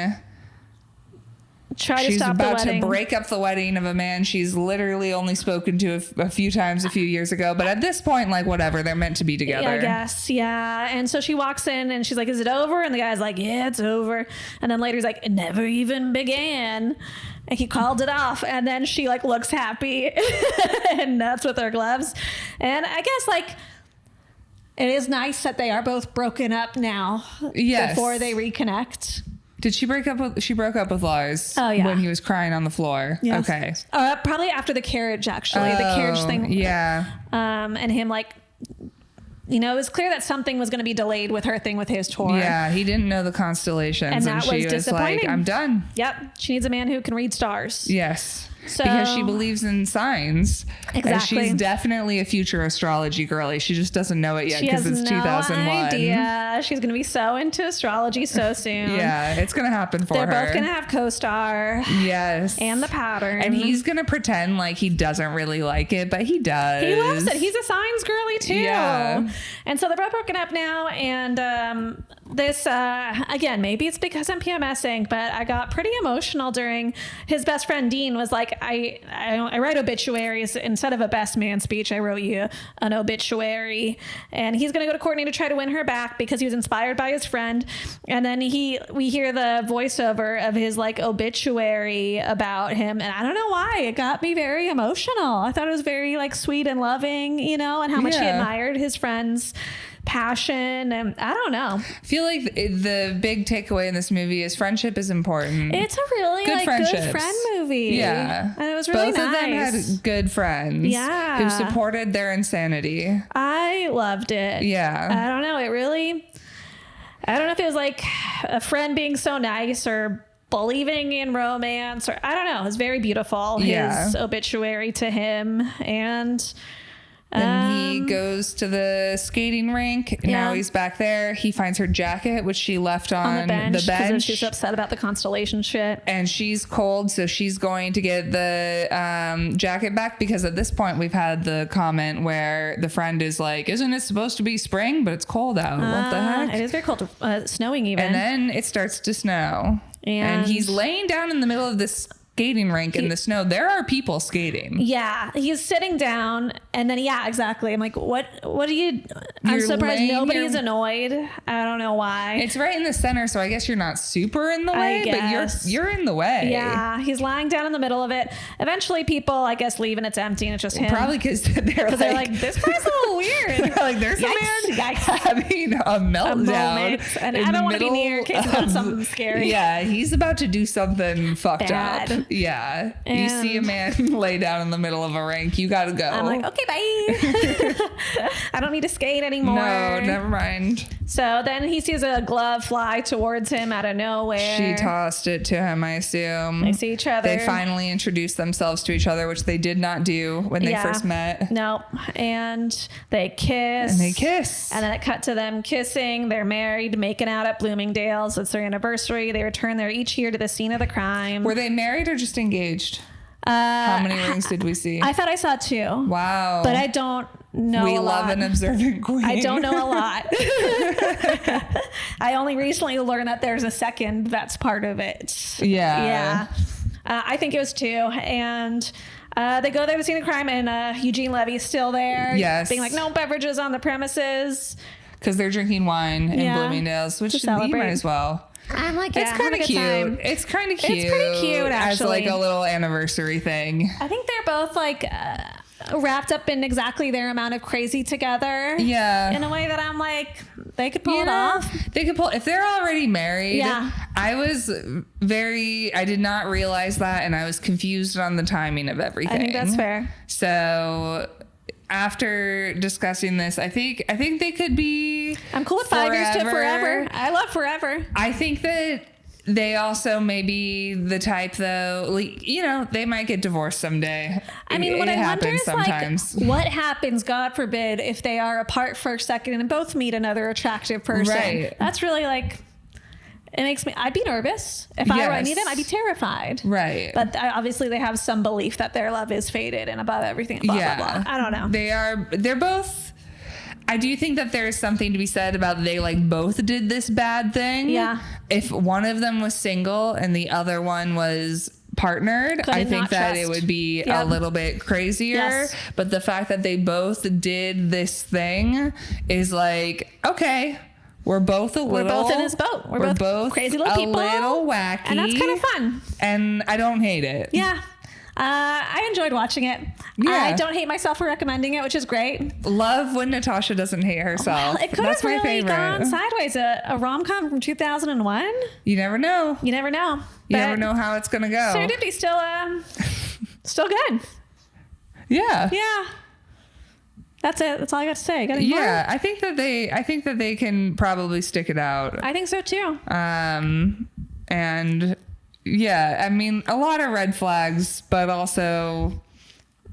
S1: She's
S2: about to break up the wedding of a man she's literally only spoken to a few times a few years ago. But at this point, like, whatever, they're meant to be together.
S1: Yeah, I guess. Yeah. And so she walks in and she's like, is it over? And the guy's like, yeah, it's over. And then later he's like, it never even began. And he called it off. And then she like looks happy and nuts with her gloves. And I guess like it is nice that they are both broken up now.
S2: Yes.
S1: Before they reconnect.
S2: Did she break up with? She broke up with Lars.
S1: Oh, yeah.
S2: When he was crying on the floor.
S1: Yes.
S2: Okay.
S1: Probably after the carriage, actually. The carriage thing.
S2: Yeah.
S1: And him like, it was clear that something was going to be delayed with her thing with his tour.
S2: Yeah, he didn't know the constellations,
S1: and that
S2: she
S1: was disappointing.
S2: like, "I'm done."
S1: Yep, she needs a man who can read stars.
S2: Yes.
S1: So,
S2: because she believes in signs.
S1: Exactly.
S2: And she's definitely a future astrology girly. She just doesn't know it yet because it's 2001.
S1: Idea. She's going to be so into astrology so soon.
S2: Yeah, it's going to happen for her.
S1: They're both going to have co-star.
S2: Yes.
S1: And the pattern.
S2: And he's going to pretend like he doesn't really like it, but he does.
S1: He loves it. He's a signs girly too.
S2: Yeah.
S1: And so they're both broken up now. And this, again, maybe it's because I'm PMSing, but I got pretty emotional during his best friend Dean was like, I write obituaries. Instead of a best man speech, I wrote you an obituary. And he's going to go to Courtney to try to win her back because he was inspired by his friend. And then we hear the voiceover of his like obituary about him. And I don't know why it got me very emotional. I thought it was very like sweet and loving, and how much he admired his friend's passion. And I don't know.
S2: I feel like the big takeaway in this movie is friendship is important.
S1: It's a really good friend movie.
S2: Yeah.
S1: And it was really
S2: Both
S1: nice.
S2: of them had good friends.
S1: Yeah.
S2: Who supported their insanity.
S1: I loved it.
S2: Yeah.
S1: I don't know. I don't know if it was like a friend being so nice or believing in romance or I don't know. It was very beautiful. His obituary to him. And
S2: then he goes to the skating rink. Now he's back there. He finds her jacket, which she left on the bench.
S1: Because she's upset about the constellation shit.
S2: And she's cold, so she's going to get the jacket back because at this point we've had the comment where the friend is like, "Isn't it supposed to be spring? But it's cold out. What the heck?"
S1: It is very cold. Snowing even.
S2: And then it starts to snow. And he's laying down in the middle of this skating rink in the snow. There are people skating.
S1: Yeah, he's sitting down, and then exactly. I'm like, what are you? I'm surprised nobody's annoyed. I don't know why.
S2: It's right in the center, so I guess you're not super in the way, but you're in the way.
S1: Yeah, he's lying down in the middle of it. Eventually, people, I guess, leave, and it's empty, and it's just him.
S2: Probably because they're like,
S1: this guy's a little weird.
S2: They're like, there's a man having a meltdown,
S1: and I don't want to be near in case he's done something scary.
S2: Yeah, he's about to do something fucked
S1: bad.
S2: Up. Yeah, you see a man lay down in the middle of a rink, you gotta go.
S1: I'm like, okay, bye. I don't need to skate anymore.
S2: No, never mind.
S1: So then he sees a glove fly towards him out of nowhere.
S2: She tossed it to him, I assume.
S1: They see each other.
S2: They finally introduce themselves to each other, which they did not do when they first met.
S1: No. And they kiss. And then it cut to them kissing. They're married, making out at Bloomingdale's. It's their anniversary. They return there each year to the scene of the crime.
S2: Were they married or just engaged? How many rings did we see?
S1: I thought I saw 2.
S2: Wow.
S1: But I don't know
S2: We
S1: a
S2: love
S1: lot.
S2: an observant queen.
S1: I don't know a lot. I only recently learned that there's a second that's part of it.
S2: Yeah.
S1: I think it was 2. And they go there to see the crime, and Eugene Levy's still there.
S2: Yes.
S1: Being like, no beverages on the premises.
S2: Because they're drinking wine in Bloomingdale's, which you might as well.
S1: I'm like,
S2: it's kind of cute.
S1: Time.
S2: It's kind of cute.
S1: It's pretty cute, actually.
S2: As like a little anniversary thing.
S1: I think they're both like wrapped up in exactly their amount of crazy together.
S2: Yeah.
S1: In a way that I'm like, they could pull it off.
S2: They could pull, if they're already married.
S1: Yeah.
S2: I did not realize that, and I was confused on the timing of everything.
S1: I think that's fair.
S2: So after discussing this, I think they could be.
S1: I'm cool with 5 years to forever. I love forever.
S2: I think that they also may be the type, though, like, they might get divorced someday.
S1: I mean, what I wonder is
S2: sometimes.
S1: Like, what happens, God forbid, if they are apart for a second and both meet another attractive person?
S2: Right.
S1: That's really like, it makes me, I'd be nervous. If I were any of them, I'd be terrified.
S2: Right.
S1: But obviously they have some belief that their love is faded and above everything, blah, blah, blah. I don't know.
S2: They're both, I do think that there's something to be said about they like both did this bad thing.
S1: Yeah.
S2: If one of them was single and the other one was partnered, I think that it would be a little bit crazier.
S1: Yes.
S2: But the fact that they both did this thing is like, okay, we're both in
S1: this boat. We're both crazy little people.
S2: A little wacky.
S1: And that's kind of fun.
S2: And I don't hate it.
S1: Yeah. I enjoyed watching it.
S2: Yeah.
S1: I don't hate myself for recommending it, which is great.
S2: Love when Natasha doesn't hate herself.
S1: Well, it could
S2: That's
S1: have
S2: my
S1: really
S2: favorite.
S1: gone sideways. A rom-com from 2001.
S2: You never know.
S1: You never know.
S2: You never know how it's gonna go.
S1: Serendipity's still good.
S2: Yeah.
S1: Yeah. That's it. That's all I got to say. Got any more?
S2: Yeah, I think that they can probably stick it out.
S1: I think so too.
S2: And yeah, I mean, a lot of red flags, but also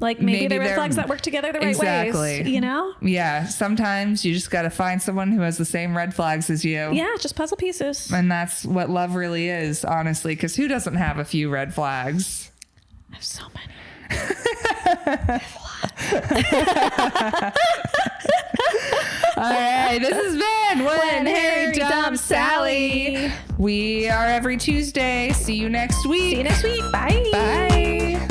S1: like maybe the red
S2: they're-
S1: flags that work together the right
S2: Exactly.
S1: ways. You know?
S2: Yeah, sometimes you just got to find someone who has the same red flags as you.
S1: Yeah, just puzzle pieces.
S2: And that's what love really is, honestly, because who doesn't have a few red flags?
S1: I have so many.
S2: All right, this has been When Harry Dumps Sally. We are every Tuesday. See you next week.
S1: See you next week. Bye.
S2: Bye.